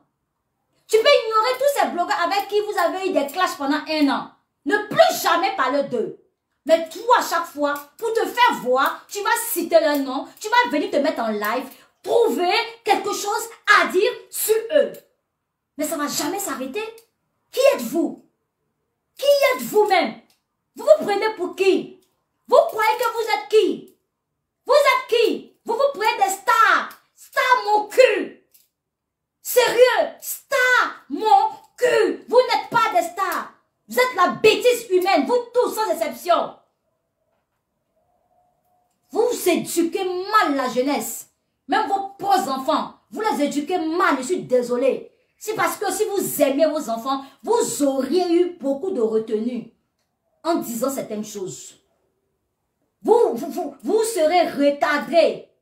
Tu peux ignorer tous ces blogueurs avec qui vous avez eu des clashs pendant 1 an. Ne plus jamais parler d'eux. Mais toi, à chaque fois, pour te faire voir, tu vas citer leur nom, tu vas venir te mettre en live, trouver quelque chose à dire sur eux. Mais ça ne va jamais s'arrêter. Qui êtes-vous? Qui êtes-vous même? Vous vous prenez pour qui? Vous croyez que vous êtes qui? Vous êtes qui? Vous vous prenez des stars. Star mon cul. Sérieux? Star mon cul. Vous n'êtes pas des stars. Vous êtes la bêtise humaine. Vous tous sans exception. Vous éduquez mal la jeunesse. Même vos pauvres enfants. Vous les éduquez mal. Je suis désolée. C'est parce que si vous aimez vos enfants, vous auriez eu beaucoup de retenue en disant certaines choses. Vous serez recadrés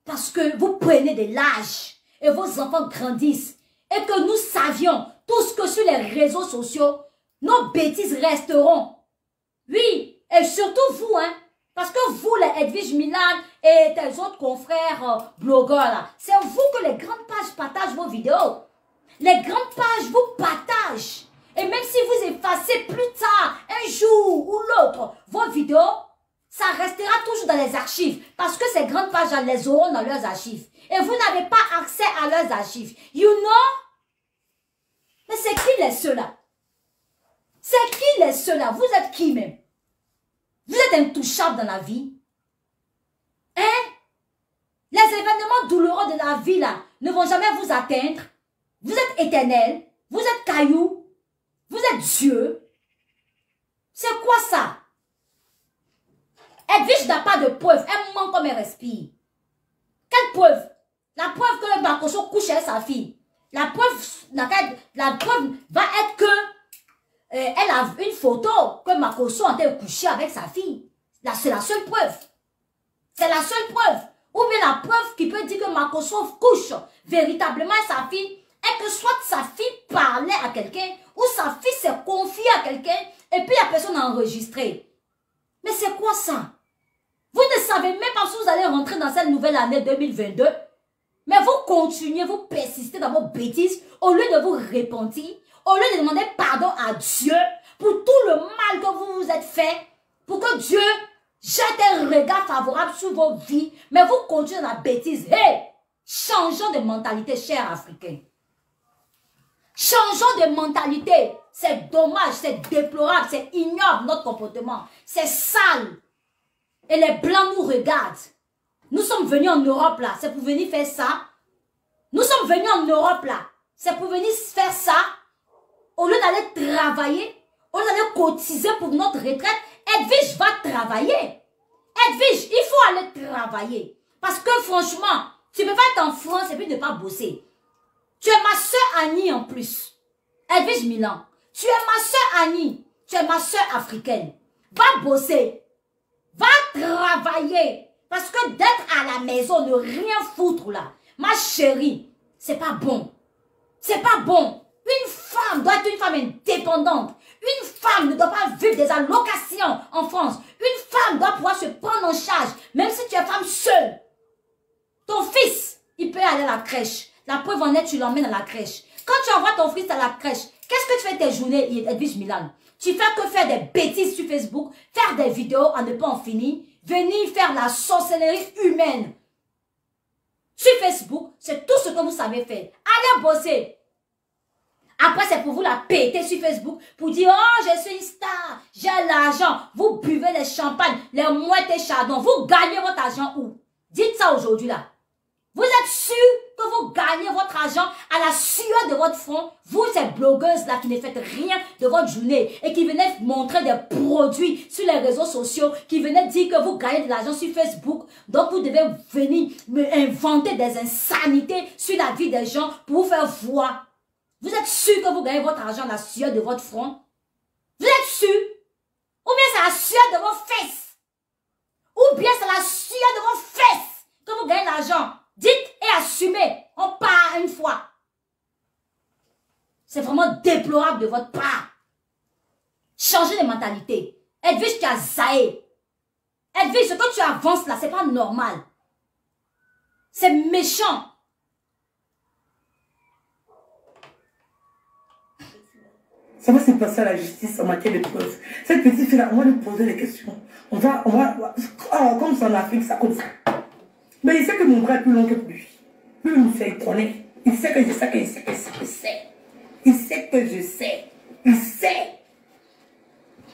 parce que vous prenez de l'âge et vos enfants grandissent et que nous savions tous que sur les réseaux sociaux, nos bêtises resteront. Oui, et surtout vous, hein, parce que vous, les Edwige Milan et tes autres confrères blogueurs, c'est vous que les grandes pages partagent vos vidéos. Les grandes pages vous partagent. Et même si vous effacez plus tard, un jour ou l'autre, vos vidéos, ça restera toujours dans les archives. Parce que ces grandes pages, elles les auront dans leurs archives. Et vous n'avez pas accès à leurs archives. You know? Mais c'est qui les ceux-là? C'est qui les ceux-là? Vous êtes qui même? Vous êtes intouchables dans la vie? Hein? Les événements douloureux de la vie, là, ne vont jamais vous atteindre. Vous êtes éternel. Vous êtes caillou. Vous êtes Dieu. C'est quoi ça? Edwige n'a pas de preuve. Elle ment comme elle respire. Quelle preuve? La preuve que le Makosso couche avec sa fille. La preuve va être que elle a une photo que Makosso a été couché avec sa fille. C'est la seule preuve. C'est la seule preuve. Ou bien la preuve qui peut dire que Makosso couche véritablement avec sa fille et que soit sa fille parlait à quelqu'un ou sa fille s'est confiée à quelqu'un et puis la personne a enregistré. Mais c'est quoi ça? Vous ne savez même pas si vous allez rentrer dans cette nouvelle année 2022. Mais vous continuez, vous persistez dans vos bêtises au lieu de vous repentir, au lieu de demander pardon à Dieu pour tout le mal que vous vous êtes fait, pour que Dieu jette un regard favorable sur vos vies, mais vous continuez dans la bêtise. Hey! Changeons de mentalité, chers Africains. Changeons de mentalité. C'est dommage, c'est déplorable, c'est ignoble notre comportement. C'est sale. Et les Blancs nous regardent. Nous sommes venus en Europe là, c'est pour venir faire ça. Nous sommes venus en Europe là, c'est pour venir faire ça. Au lieu d'aller travailler, au lieu d'aller cotiser pour notre retraite, Edwige va travailler. Edwige, il faut aller travailler. Parce que franchement, tu ne peux pas être en France et puis ne pas bosser. Tu es ma soeur Annie en plus. Edwige Milan, tu es ma soeur Annie. Tu es ma soeur africaine. Va bosser. Va travailler. Parce que d'être à la maison, ne rien foutre là. Ma chérie, c'est pas bon. C'est pas bon. Une femme doit être une femme indépendante. Une femme ne doit pas vivre des allocations en France. Une femme doit pouvoir se prendre en charge, même si tu es femme seule. Ton fils, il peut aller à la crèche. La preuve en est, tu l'emmènes à la crèche. Quand tu envoies ton fils à la crèche, qu'est-ce que tu fais tes journées, Edwige Milan? Tu fais que faire des bêtises sur Facebook, faire des vidéos à ne pas en finir, venir faire la sorcellerie humaine. Sur Facebook, c'est tout ce que vous savez faire. Allez bosser. Après, c'est pour vous la péter sur Facebook, pour dire, oh, je suis une star, j'ai l'argent. Vous buvez les champagnes, les mouettes et chardons. Vous gagnez votre argent où? Dites ça aujourd'hui là. Vous êtes sûr que vous gagnez votre argent à la sueur de votre front? Vous, ces blogueuses-là qui ne faites rien de votre journée et qui venaient montrer des produits sur les réseaux sociaux, qui venaient dire que vous gagnez de l'argent sur Facebook, donc vous devez venir me inventer des insanités sur la vie des gens pour vous faire voir. Vous êtes sûr que vous gagnez votre argent à la sueur de votre front? Vous êtes sûr? Ou bien c'est la sueur de vos fesses? Ou bien c'est la sueur de vos fesses que vous gagnez l'argent? Dites et assumez. On part une fois. C'est vraiment déplorable de votre part. Changez de mentalité. Edwige, tu as zaé. Edwige, ce que tu avances là, c'est pas normal. C'est méchant. Ça va se passer à la justice en matière de preuves. Cette petite fille-là, on va lui poser des questions. On va, comme c'est en Afrique, ça comme ça. Mais il sait que mon bras est plus long que lui. Lui, il sait, il connaît. Il sait que je sais, il sait que je sais. Il sait que je sais. Il sait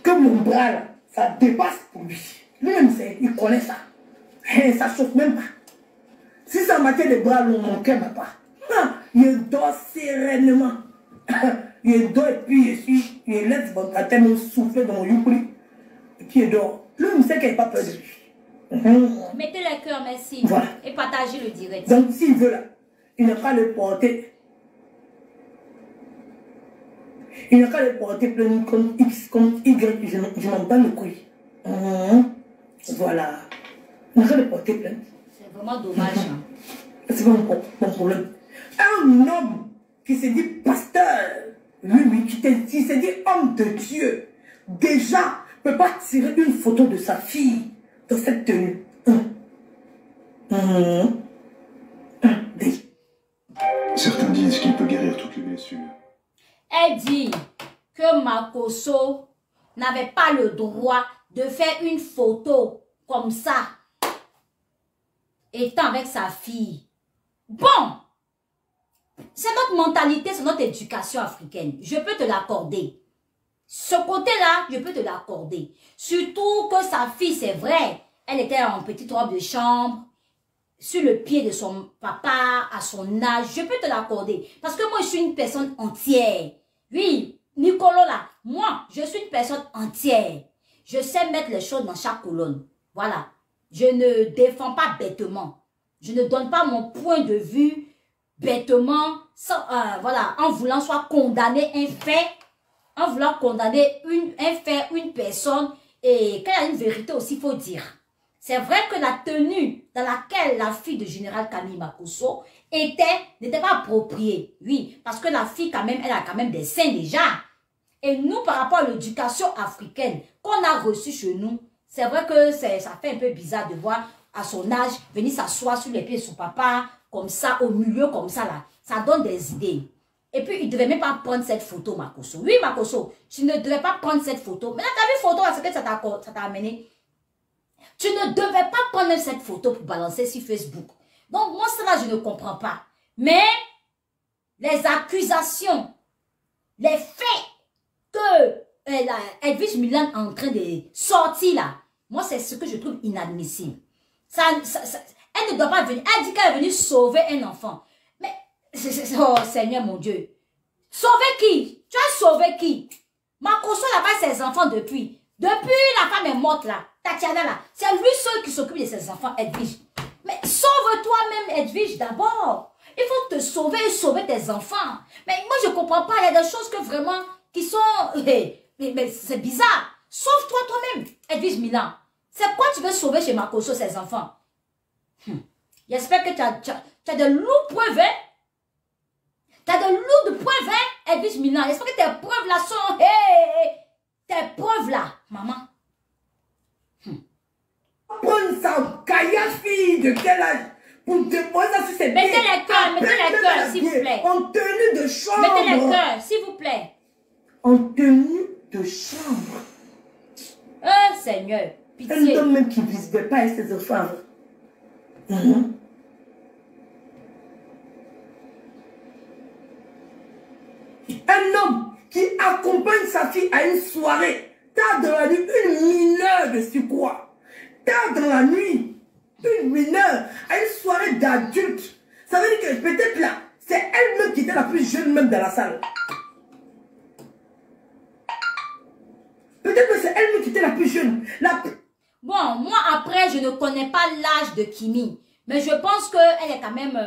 que mon bras, là, ça dépasse pour lui. Lui-même sait, il connaît ça. Et ça chauffe même pas. Si c'est en matière de bras longs, mon cœur ne bat pas. Il dort sereinement. Il dort et puis il laisse mon tellement souffler dans mon youpli. Et puis il dort. Lui, il sait qu'il n'a pas peur de lui. Mettez le cœur, merci. Voilà. Et partagez le direct. Donc, s'il veut là, il n'a qu'à le porter. Il n'a qu'à le porter plein comme X, comme Y. Je m'en bats le couille. Voilà. Il n'a qu'à le porter plein. C'est vraiment dommage. Hein. C'est pas mon problème. Un homme qui se dit pasteur, lui, qui se dit homme de Dieu, déjà, ne peut pas tirer une photo de sa fille dans cette tenue. Certains disent qu'il peut guérir toutes les blessures. Elle dit que Makosso n'avait pas le droit de faire une photo comme ça, étant avec sa fille. Bon, c'est notre mentalité, c'est notre éducation africaine. Je peux te l'accorder. Ce côté-là, je peux te l'accorder. Surtout que sa fille, c'est vrai, elle était en petite robe de chambre, sur le pied de son papa, à son âge. Je peux te l'accorder. Parce que moi, je suis une personne entière. Oui, Nicolo là, moi, je suis une personne entière. Je sais mettre les choses dans chaque colonne. Voilà. Je ne défends pas bêtement. Je ne donne pas mon point de vue bêtement, sans, voilà, en voulant soit condamner un fait, en voulant condamner un fait, une personne, et quand il y a une vérité aussi, il faut dire. C'est vrai que la tenue dans laquelle la fille de général Camille Makosso n'était pas appropriée. Oui, parce que la fille, quand même, elle a quand même des seins déjà. Et nous, par rapport à l'éducation africaine qu'on a reçue chez nous, c'est vrai que ça fait un peu bizarre de voir à son âge venir s'asseoir sur les pieds de son papa, comme ça, au milieu, comme ça, là. Ça donne des idées. Et puis, il ne devait même pas prendre cette photo, Makosso. Oui, Makosso, tu ne devais pas prendre cette photo. Maintenant, tu as vu photo, c'est que ça t'a amené. Tu ne devais pas prendre cette photo pour balancer sur Facebook. Donc, moi, cela, je ne comprends pas. Mais, les accusations, les faits que Edwige Milan est en train de sortir là, moi, c'est ce que je trouve inadmissible. Elle ne doit pas venir. Elle dit qu'elle est venue sauver un enfant. Mais, oh Seigneur mon Dieu. Sauver qui? Tu as sauvé qui? Makosso n'a pas ses enfants depuis. Depuis la femme est morte là. Tatiana là. C'est lui seul qui s'occupe de ses enfants, Edwige. Mais sauve toi-même, Edwige, d'abord. Il faut te sauver et sauver tes enfants. Mais moi, je ne comprends pas. Il y a des choses que vraiment qui sont... Mais c'est bizarre. Sauve-toi toi-même, Edwige Milan. C'est quoi tu veux sauver chez Makosso, ses enfants? J'espère que tu as de lourdes preuves, hein? Tu as de lourdes preuves, hein, Edwige Milan? J'espère que tes preuves là sont... tes preuves là, maman. Prends ça, Kaya fille de quel âge? Pour te poser ça sur ses pieds. Mettez les cœurs, s'il vous plaît. En tenue de chambre. Mettez les cœurs, s'il vous plaît. En tenue de chambre. Seigneur, pitié. Un homme même qui ne visait pas à ses enfants. Un homme qui accompagne sa fille à une soirée, tard dans la nuit, une mineure de surcroît. Tard dans la nuit, une mineure à une soirée d'adultes. Ça veut dire que peut-être là, c'est elle-même qui était la plus jeune même dans la salle. Peut-être que c'est elle-même qui était la plus jeune. Bon, moi après, je ne connais pas l'âge de Kimi. Mais je pense qu'elle est quand même,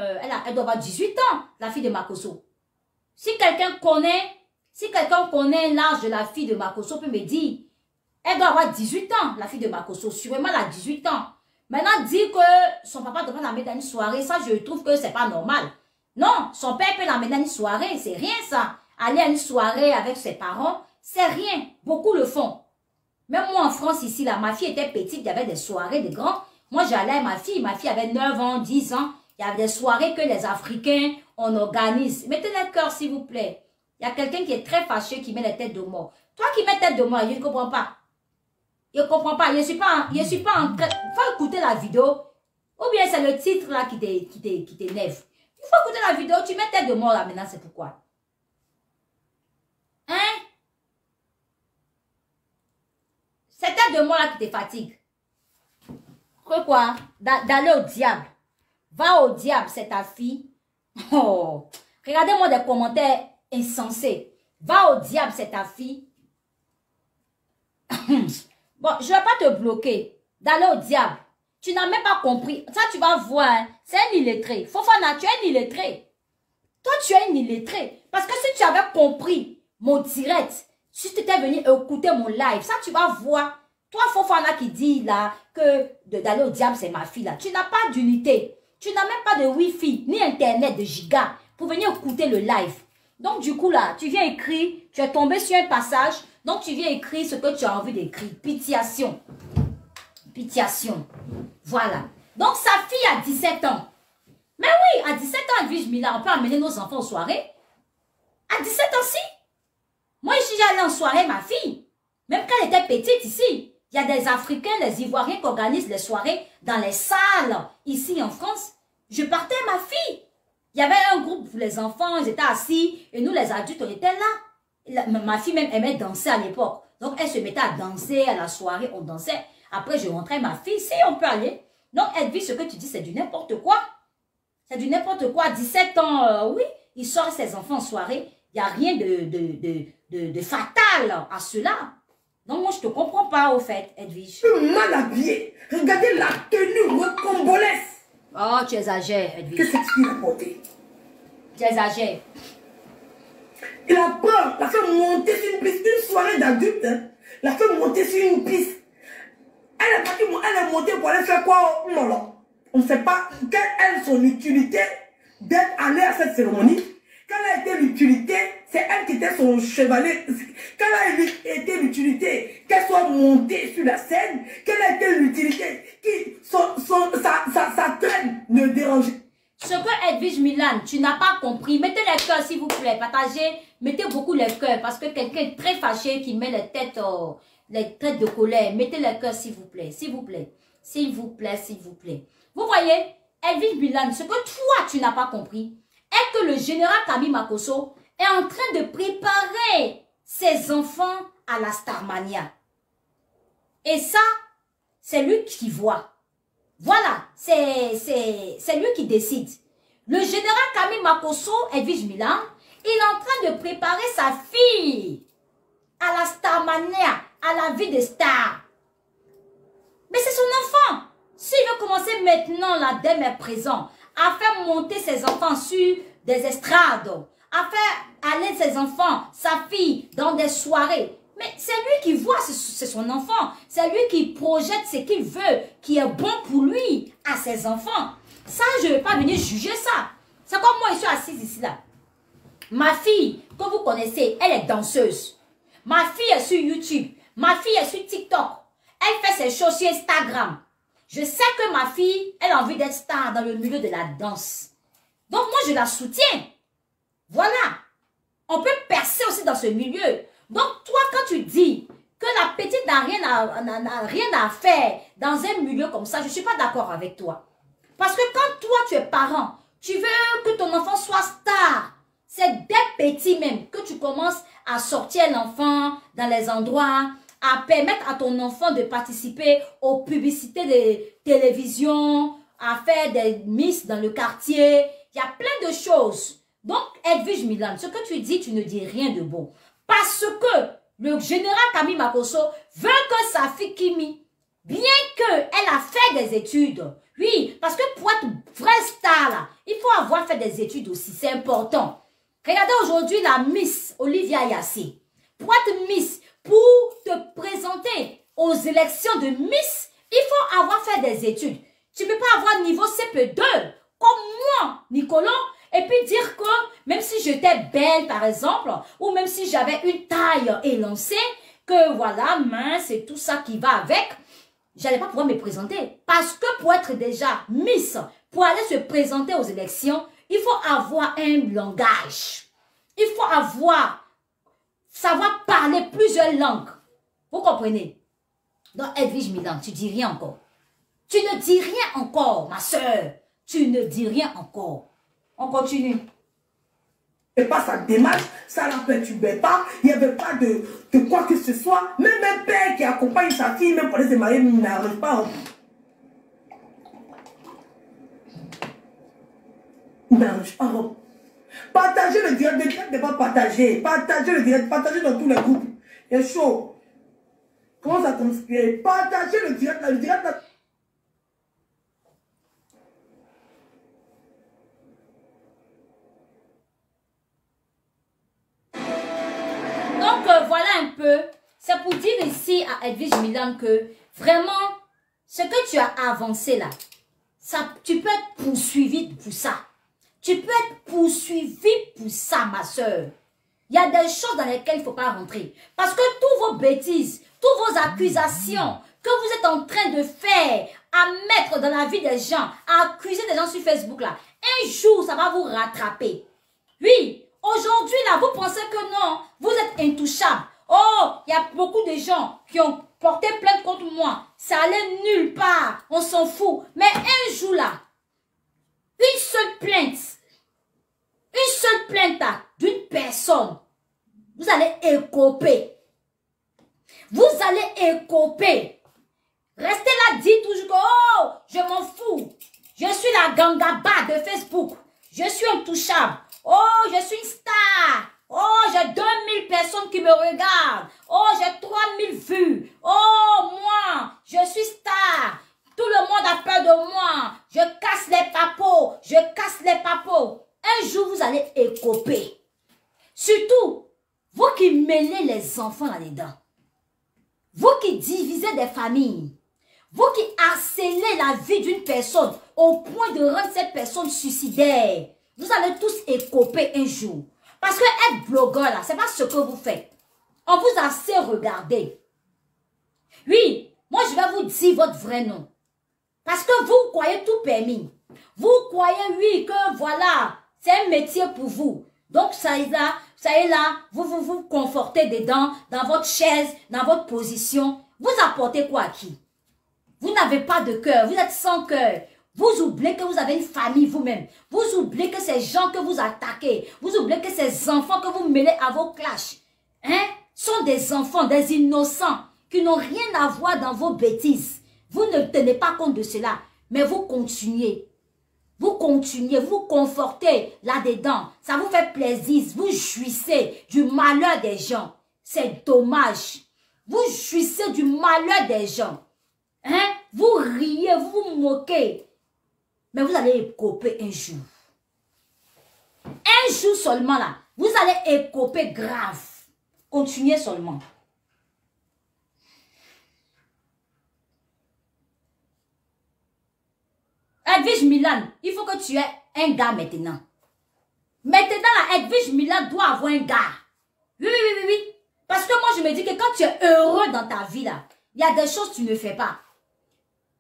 elle doit avoir 18 ans, la fille de Makosso. Si quelqu'un connaît l'âge de la fille de Makosso, peut me dire, elle doit avoir 18 ans, la fille de Makosso. Sûrement, elle a 18 ans. Maintenant, dire que son papa devrait la mettre dans une soirée, ça, je trouve que c'est pas normal. Non, son père peut la mettre dans une soirée, c'est rien ça. Aller à une soirée avec ses parents, c'est rien. Beaucoup le font. Même moi en France ici, là, ma fille était petite, il y avait des soirées de grands. Moi, j'allais à ma fille avait 9 ans, 10 ans. Il y avait des soirées que les Africains, on organise. Mettez les cœurs, s'il vous plaît. Il y a quelqu'un qui est très fâché, qui met la tête de mort. Toi qui mets tête de mort, je ne comprends pas. Je ne comprends pas. Je ne suis pas en train... Il faut écouter la vidéo. Ou bien c'est le titre là qui t'énerve. Il faut écouter la vidéo. Tu mets tête de mort là maintenant, c'est pourquoi. Hein? C'est tête de mort là qui te fatigue. Quoi? D'aller au diable. Va au diable, c'est ta fille. Oh. Regardez-moi des commentaires insensés. Va au diable, c'est ta fille. Bon, je ne vais pas te bloquer. D'aller au diable. Tu n'as même pas compris. Ça, tu vas voir. Hein. C'est un illettré. Fofana, tu es un illettré. Toi, tu es un illettré. Parce que si tu avais compris mon direct, si tu étais venu écouter mon live, ça, tu vas voir. Toi, Fofana qui dit là que d'aller au diable, c'est ma fille là. Tu n'as pas d'unité. Tu n'as même pas de Wi-Fi, ni Internet de giga pour venir écouter le live. Donc, du coup là, tu viens écrire, tu es tombé sur un passage, donc tu viens écrire ce que tu as envie d'écrire. Pitiation. Pitiation. Voilà. Donc, sa fille a 17 ans. Mais oui, à 17 ans, Edwige Mila, on peut amener nos enfants aux soirées. À 17 ans, si. Moi, ici, j'allais en soirée, ma fille. Même quand elle était petite ici. Il y a des Africains, des Ivoiriens qui organisent les soirées dans les salles, ici en France. Je partais à ma fille. Il y avait un groupe pour les enfants, ils étaient assis, et nous les adultes, on était là. Ma fille même aimait danser à l'époque. Donc elle se mettait à danser à la soirée, on dansait. Après je rentrais, ma fille, si on peut aller. Donc elle vit ce que tu dis, c'est du n'importe quoi. C'est du n'importe quoi. 17 ans, oui, il sort ses enfants en soirée. Il n'y a rien de fatal à cela. Donc, moi, je ne te comprends pas, au fait, Edwige. Mal habillé. Regardez la tenue rocambolaise. Oh, tu exagères, Edwige. Qu'est-ce qu'il a porté? Tu exagères. Il a peur. Il a fait monter sur une piste. Une soirée d'adultes. Hein. Il a fait monter sur une piste. Elle est montée pour aller faire quoi? Non. On ne sait pas quelle est son utilité d'être allée à cette cérémonie. Quelle a été l'utilité? C'est elle qui était son chevalier. Quelle a été l'utilité? Qu'elle soit montée sur la scène. Quelle a été l'utilité? Sa traîne ne dérangeait. Ce que Edwige Milan, tu n'as pas compris. Mettez les cœurs, s'il vous plaît. Partagez. Mettez beaucoup les cœurs. Parce que quelqu'un est très fâché qui met les têtes de colère. Mettez les cœurs, s'il vous plaît. S'il vous plaît. S'il vous plaît, s'il vous plaît. Vous voyez, Edwige Milan, ce que toi, tu n'as pas compris, est que le général Camille Makosso est en train de préparer ses enfants à la Starmania. Et ça, c'est lui qui voit. Voilà, c'est lui qui décide. Le général Camille Makosso, Edwige Milan, il est en train de préparer sa fille à la Starmania, à la vie de star. Mais c'est son enfant. S'il veut commencer maintenant, là, dès mes présents, à faire monter ses enfants sur des estrades, à faire aller ses enfants, sa fille, dans des soirées. Mais c'est lui qui voit, c'est son enfant. C'est lui qui projette ce qu'il veut, qui est bon pour lui, à ses enfants. Ça, je ne vais pas venir juger ça. C'est comme moi, je suis assise ici, là. Ma fille, que vous connaissez, elle est danseuse. Ma fille est sur YouTube. Ma fille est sur TikTok. Elle fait ses choses sur Instagram. Je sais que ma fille, elle a envie d'être star dans le milieu de la danse. Donc, moi, je la soutiens. Voilà. On peut percer aussi dans ce milieu. Donc, toi, quand tu dis que la petite n'a rien à faire dans un milieu comme ça, je ne suis pas d'accord avec toi. Parce que quand toi, tu es parent, tu veux que ton enfant soit star. C'est dès petit même que tu commences à sortir l'enfant dans les endroits, à permettre à ton enfant de participer aux publicités de télévision, à faire des miss dans le quartier. Il y a plein de choses. Donc, Edwige Milan, ce que tu dis, tu ne dis rien de bon. Parce que le général Camille Makosso veut que sa fille Kimi, bien qu'elle a fait des études, oui, parce que pour être vraie star, là, il faut avoir fait des études aussi, c'est important. Regardez aujourd'hui la Miss Olivia Yassé. Pour être Miss, pour te présenter aux élections de Miss, il faut avoir fait des études. Tu ne peux pas avoir niveau CP2, comme moi, Nicolas, et puis dire que même si j'étais belle, par exemple, ou même si j'avais une taille élancée, que voilà, mince et tout ça qui va avec, j'allais pas pouvoir me présenter. Parce que pour être déjà Miss, pour aller se présenter aux élections, il faut avoir un langage. Il faut savoir parler plusieurs langues. Vous comprenez? Donc, Edwige Milan, tu dis rien encore. Tu ne dis rien encore, ma soeur. Tu ne dis rien encore. On continue. Et pas sa démarche, ça ne la perturbait pas. Il n'y avait pas de quoi que ce soit. Même un père qui accompagne sa fille, même pour les marier, n'arrive pas. Il n'arrive pas. Partagez le direct, le direct n'est pas partagé. Partagez le direct, partagez dans tous les groupes. Il est chaud. Comment ça t'inspire? Partagez le direct, le direct. Donc, voilà un peu. C'est pour dire ici à Edwige Milan que vraiment, ce que tu as avancé là, ça, tu peux être poursuivi pour ça. Tu peux être poursuivi pour ça, ma soeur. Il y a des choses dans lesquelles il ne faut pas rentrer. Parce que toutes vos bêtises, toutes vos accusations que vous êtes en train de faire, à mettre dans la vie des gens, à accuser des gens sur Facebook là, un jour, ça va vous rattraper. Oui, aujourd'hui là, vous pensez que non, vous êtes intouchable. Oh, il y a beaucoup de gens qui ont porté plainte contre moi. Ça allait nulle part, on s'en fout. Mais un jour là, une seule plainte d'une personne, vous allez écoper. Vous allez écoper. Restez là, dites toujours que, oh, je m'en fous. Je suis la gangaba de Facebook. Je suis intouchable. Oh, je suis une star. Oh, j'ai 2000 personnes qui me regardent. Oh, j'ai 3000 vues. Oh, moi, je suis star. Tout le monde a peur de moi. Je casse les papos. Je casse les papos. Un jour, vous allez écoper. Surtout, vous qui mêlez les enfants là-dedans. Vous qui divisez des familles. Vous qui harcelez la vie d'une personne au point de rendre cette personne suicidaire. Vous allez tous écoper un jour. Parce que être blogueur là, c'est pas ce que vous faites. On vous a assez regardé. Oui, moi je vais vous dire votre vrai nom. Parce que vous croyez tout permis. Vous croyez, oui, que voilà, c'est un métier pour vous. Donc ça est là, vous confortez dedans, dans votre chaise, dans votre position. Vous apportez quoi à qui? Vous n'avez pas de cœur, vous êtes sans cœur. Vous oubliez que vous avez une famille vous-même. Vous oubliez que ces gens que vous attaquez, vous oubliez que ces enfants que vous mêlez à vos clashs, sont des enfants, des innocents, qui n'ont rien à voir dans vos bêtises. Vous ne tenez pas compte de cela, mais vous continuez. Vous continuez, vous confortez là-dedans. Ça vous fait plaisir, vous jouissez du malheur des gens. C'est dommage. Vous jouissez du malheur des gens. Vous riez, vous vous moquez. Mais vous allez écoper un jour. Un jour seulement là. Vous allez écoper grave. Continuez seulement. Edwige Milan, il faut que tu aies un gars maintenant. Maintenant là, Edwige Milan doit avoir un gars. Oui. Parce que moi je me dis que quand tu es heureux dans ta vie là, il y a des choses que tu ne fais pas.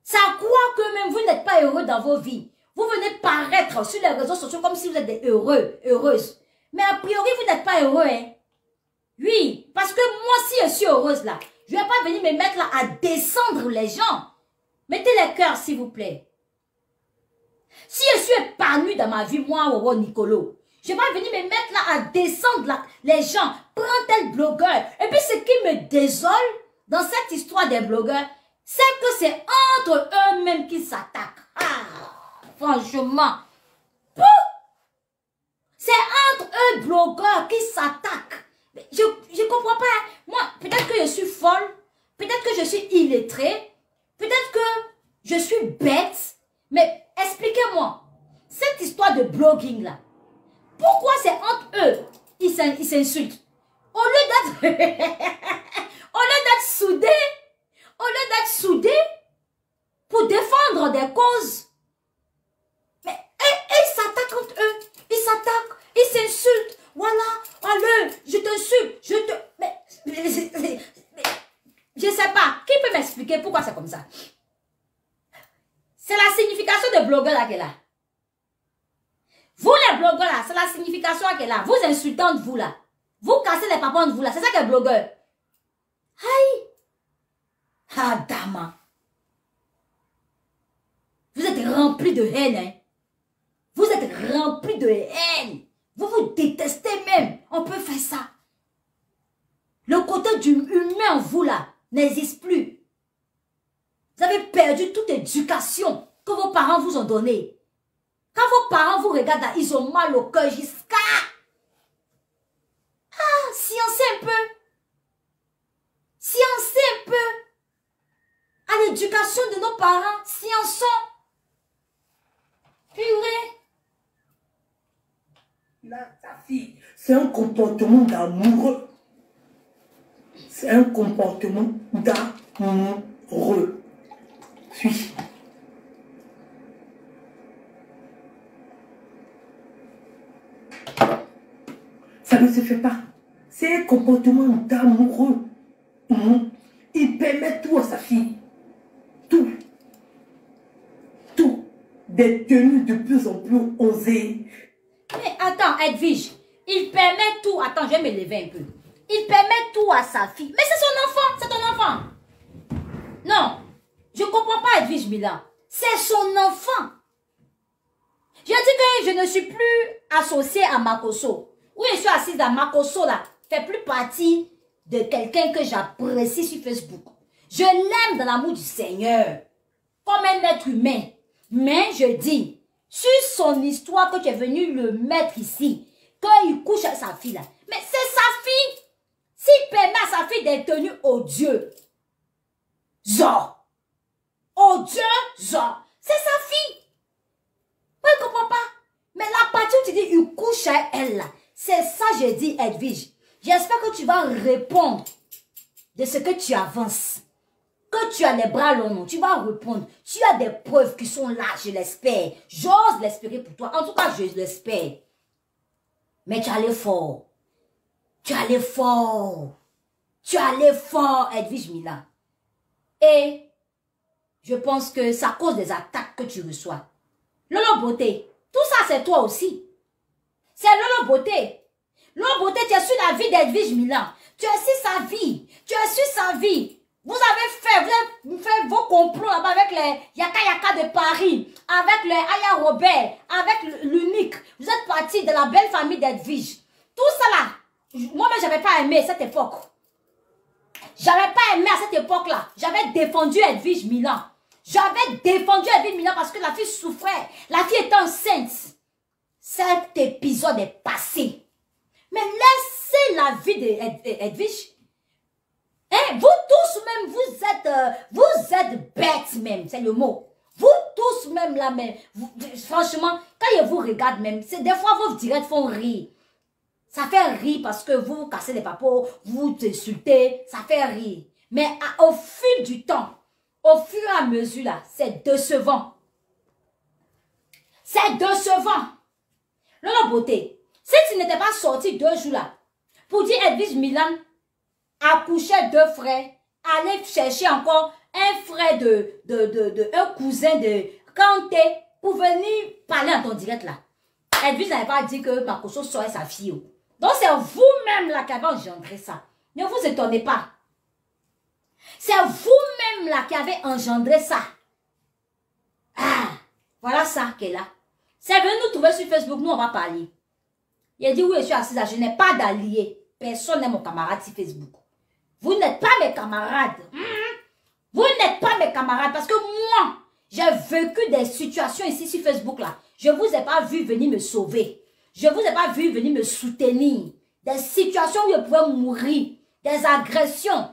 Ça croit que même vous n'êtes pas heureux dans vos vies. Vous venez paraître sur les réseaux sociaux comme si vous êtes des heureuses. Mais a priori, vous n'êtes pas heureux. Oui, parce que moi, si je suis heureuse là, je ne vais pas venir me mettre là à descendre les gens. Mettez les cœurs, s'il vous plaît. Si je suis épanouie dans ma vie, moi, Nicolo, je ne vais pas venir me mettre là à descendre là, les gens. Prends tel blogueur. Et puis, ce qui me désole dans cette histoire des blogueurs, c'est que c'est entre eux-mêmes qu'ils s'attaquent. Ah, franchement. C'est entre eux, blogueurs, qui s'attaquent. Je ne comprends pas. Moi, peut-être que je suis folle. Peut-être que je suis illettrée. Peut-être que je suis bête. Mais expliquez-moi. Cette histoire de blogging là. Pourquoi c'est entre eux, ils s'insultent? Au lieu d'être soudés, pour défendre des causes. Mais ils s'attaquent entre eux. Ils s'attaquent, ils s'insultent. Voilà, allez, je t'insulte, Mais, je ne sais pas. Qui peut m'expliquer pourquoi c'est comme ça? C'est la signification de blogueur là qu'elle a. Vous les blogueurs là, c'est la signification qu'elle a. Vous insultez entre vous là. Vous cassez les papas entre vous là. C'est ça qu'est blogueur. Aïe. Ah, dama. Vous êtes remplis de haine, hein. Vous êtes remplis de haine. Vous vous détestez même. On peut faire ça. Le côté du humain en vous là n'existe plus. Vous avez perdu toute éducation que vos parents vous ont donnée. Quand vos parents vous regardent là, ils ont mal au cœur jusqu'à... Ah, sciencez un peu. Sciencez un peu. À l'éducation de nos parents, sciençons. Purée. Là, ta fille, c'est un comportement d'amoureux. C'est un comportement d'amoureux. Suis. Ça ne se fait pas. C'est un comportement d'amoureux. Il permet tout à sa fille. Tout. Tout. Des tenues de plus en plus osées. Mais attends, Edwige, il permet tout. Attends, je vais me lever un peu. Il permet tout à sa fille. Mais c'est son enfant, c'est ton enfant. Non, je ne comprends pas Edwige Milan. C'est son enfant. Je dis que je ne suis plus associée à Makosso. Oui, je suis assise à Makosso là. Fait plus partie de quelqu'un que j'apprécie sur Facebook. Je l'aime dans l'amour du Seigneur. Comme un être humain. Mais je dis, sur son histoire que tu es venu le mettre ici, quand il couche à sa fille là. Mais c'est sa fille. S'il permet à sa fille d'être tenue odieux. Genre. Odieux, genre. C'est sa fille. Moi, je ne comprends pas. Mais la partie où tu dis, il couche à elle là. C'est ça, je dis, Edwige. J'espère que tu vas répondre de ce que tu avances. Que tu as les bras longs, tu vas répondre. Tu as des preuves qui sont là, je l'espère. J'ose l'espérer pour toi. En tout cas, je l'espère. Mais tu allais fort. Tu allais fort. Tu allais fort, Edwige Mila. Et je pense que c'est à cause des attaques que tu reçois. Lolo Beauté, tout ça c'est toi aussi. C'est Lolo Beauté. Lolo Beauté, tu as su la vie d'Edwige Milan. Tu as su sa vie. Tu as su sa vie. Vous avez fait vos complots là-bas avec les Yaka Yaka de Paris, avec les Aya Robert, avec l'unique. Vous êtes parti de la belle famille d'Edwige. Tout ça là, moi-même j'avais pas aimé cette époque. J'avais pas aimé à cette époque-là. J'avais défendu Edwige Milan. J'avais défendu Edwige Milan parce que la fille souffrait. La fille était enceinte. Cet épisode est passé. Mais laissez la vie d'Edwige. Hein? Vous tous même, vous êtes bêtes même, c'est le mot. Vous tous même là, même, franchement, quand je vous regarde même, c'est des fois vos directs font rire. Ça fait rire parce que vous cassez les papos, vous insultez, ça fait rire. Mais au fil du temps, au fur et à mesure là, c'est décevant. C'est décevant. Lolo Beauté, si tu n'étais pas sorti 2 jours là, pour dire Edwige Milan accoucher 2 frères, aller chercher encore un frère un cousin de Kanté pour venir parler en ton direct là. Edwige n'avait pas dit que Makosso serait sa fille. Donc c'est vous-même là qui avez engendré ça. Ne vous étonnez pas. C'est vous-même là qui avez engendré ça. Ah, voilà ça qu'elle a. C'est venu nous trouver sur Facebook, nous on va parler. Il a dit oui, je suis assise là, je n'ai pas d'allié. Personne n'est mon camarade sur Facebook. Vous n'êtes pas mes camarades. Vous n'êtes pas mes camarades parce que moi, j'ai vécu des situations ici sur Facebook là. Je ne vous ai pas vu venir me sauver. Je ne vous ai pas vu venir me soutenir. Des situations où je pouvais mourir. Des agressions.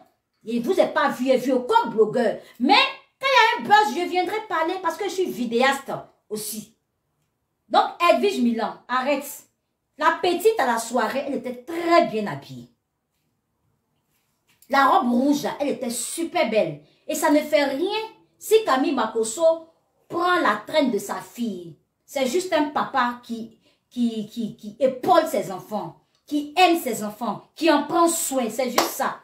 Je ne vous ai pas vu aucun blogueur. Mais quand il y a un buzz, je viendrai parler parce que je suis vidéaste aussi. Donc, Edwige Milan, arrête. La petite à la soirée, elle était très bien habillée. La robe rouge, là, elle était super belle. Et ça ne fait rien si Camille Makosso prend la traîne de sa fille. C'est juste un papa qui épaule ses enfants, qui aime ses enfants, qui en prend soin. C'est juste ça.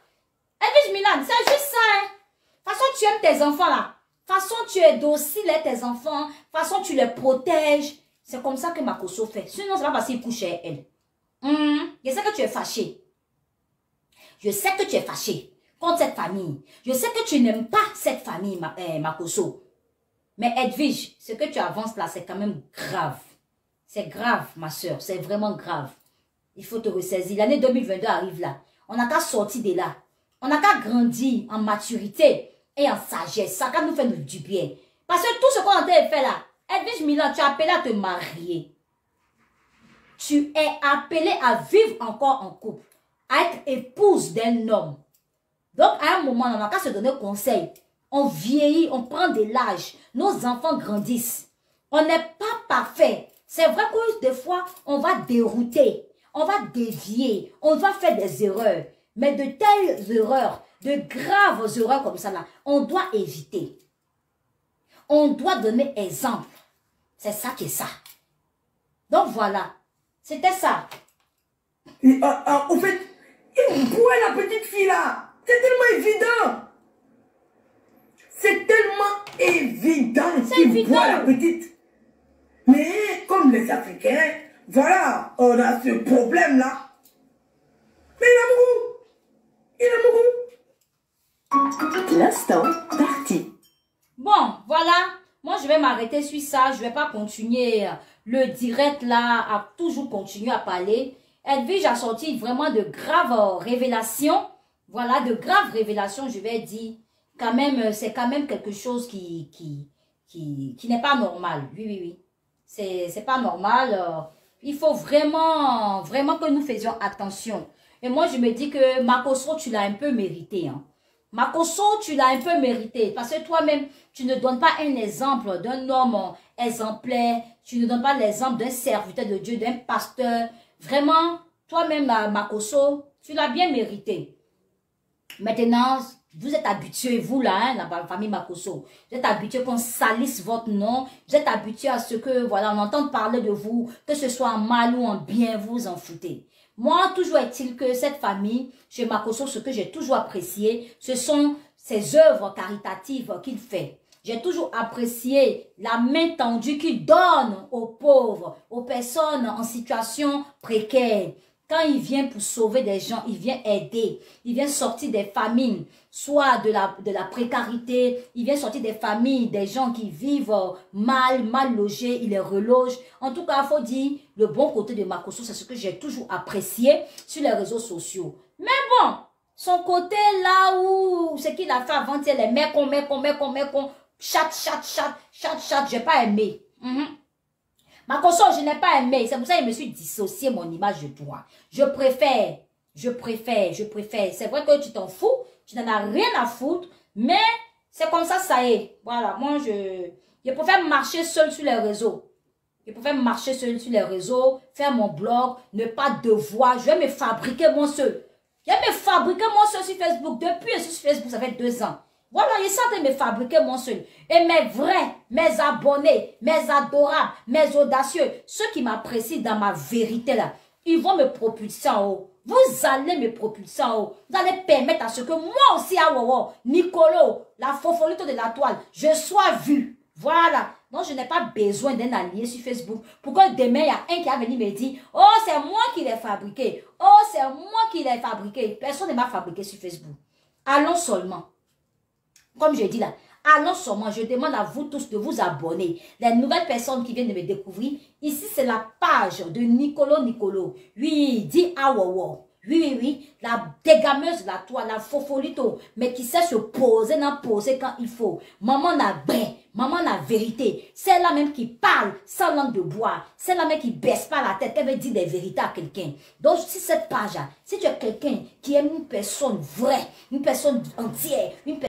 Edwige Milan, c'est juste ça. Hein? De toute façon, tu aimes tes enfants là. De toute façon, tu es docile à tes enfants. De toute façon, tu les protèges. C'est comme ça que Makosso fait. Sinon, c'est pas parce qu'il couche chez elle. Je sais que tu es fâché. Je sais que tu es fâché contre cette famille. Je sais que tu n'aimes pas cette famille, Makosso. Mais Edwige, ce que tu avances là, c'est quand même grave. C'est grave, ma soeur. C'est vraiment grave. Il faut te ressaisir. L'année 2022 arrive là. On n'a qu'à sortir de là. On n'a qu'à grandir en maturité et en sagesse. Ça va nous faire du bien. Parce que tout ce qu'on a en train de faire là, Edwige Milan, tu es appelé à te marier. Tu es appelé à vivre encore en couple. À être épouse d'un homme. Donc, à un moment, on n'a qu'à se donner conseil. On vieillit, on prend de l'âge. Nos enfants grandissent. On n'est pas parfait. C'est vrai que des fois, on va dérouter. On va dévier. On va faire des erreurs. Mais de telles erreurs, de graves erreurs comme ça, là, on doit éviter. On doit donner exemple. C'est ça qui est ça. Donc, voilà. C'était ça. Au fait, où est la petite fille là? C'est tellement évident. C'est tellement évident qu'il voit la petite. Mais comme les Africains, voilà, on a ce problème là. Mais il est amoureux. L'instant parti. Bon, voilà. Moi, je vais m'arrêter sur ça. Je ne vais pas continuer le direct là, à toujours continuer à parler. Edwige a sorti vraiment de graves révélations. Voilà, de graves révélations, je vais dire. Quand même, c'est quand même quelque chose qui n'est pas normal. Oui, oui, oui. C'est pas normal. Il faut vraiment que nous faisions attention. Et moi, je me dis que Makosso, tu l'as un peu mérité. Hein. Makosso, tu l'as un peu mérité. Parce que toi-même, tu ne donnes pas un exemple d'un homme exemplaire. Tu ne donnes pas l'exemple d'un serviteur de Dieu, d'un pasteur. Vraiment, toi-même, Makosso, tu l'as bien mérité. Maintenant, vous êtes habitués, vous là, hein, la famille Makosso, vous êtes habitués qu'on salisse votre nom, vous êtes habitués à ce que, voilà, on entende parler de vous, que ce soit en mal ou en bien, vous en foutez. Moi, toujours est-il que cette famille, chez Makosso, ce que j'ai toujours apprécié, ce sont ses œuvres caritatives qu'il fait. J'ai toujours apprécié la main tendue qu'il donne aux pauvres, aux personnes en situation précaire. Quand il vient pour sauver des gens, il vient aider. Il vient sortir des famines, soit de la précarité. Il vient sortir des familles, des gens qui vivent mal logés. Il les reloge. En tout cas, il faut dire, le bon côté de Makosso, c'est ce que j'ai toujours apprécié sur les réseaux sociaux. Mais bon, son côté là où, ce qu'il a fait avant, c'est les mecs, chat, j'ai pas aimé. Makosso, je n'ai pas aimé. C'est pour ça que je me suis dissocié mon image de toi. Je préfère. C'est vrai que tu t'en fous. Tu n'en as rien à foutre. Mais c'est comme ça, ça est. Voilà, moi, je préfère marcher seul sur les réseaux. Je préfère marcher seul sur les réseaux, faire mon blog, ne pas devoir. Je vais me fabriquer mon seul. Je vais me fabriquer mon seul sur Facebook. Depuis que je suis sur Facebook, ça fait 2 ans. Voilà, je suis en train de me fabriquer mon seul. Et mes vrais, mes abonnés, mes adorables, mes audacieux, ceux qui m'apprécient dans ma vérité là, ils vont me propulser en haut. Vous allez me propulser en haut. Vous allez permettre à ce que moi aussi, Nicolo, la fofolite de la toile, je sois vu. Voilà. Donc, je n'ai pas besoin d'un allié sur Facebook pour que demain, il y a un qui va venir me dire, oh, c'est moi qui l'ai fabriqué. Oh, c'est moi qui l'ai fabriqué. Personne ne m'a fabriqué sur Facebook. Allons seulement. Comme je dis là, allons seulement, je demande à vous tous de vous abonner. Les nouvelles personnes qui viennent de me découvrir, ici c'est la page de Nicolo. Oui, dis Awawa. Oui, la dégameuse, la fofolito, mais qui sait se poser, quand il faut. Maman n'a bien, maman n'a vérité. C'est la même qui parle sans langue de bois. C'est la même qui baisse pas la tête, elle veut dire des vérités à quelqu'un. Donc, si cette page-là, si tu es quelqu'un qui aime une personne vraie, une personne entière, une personne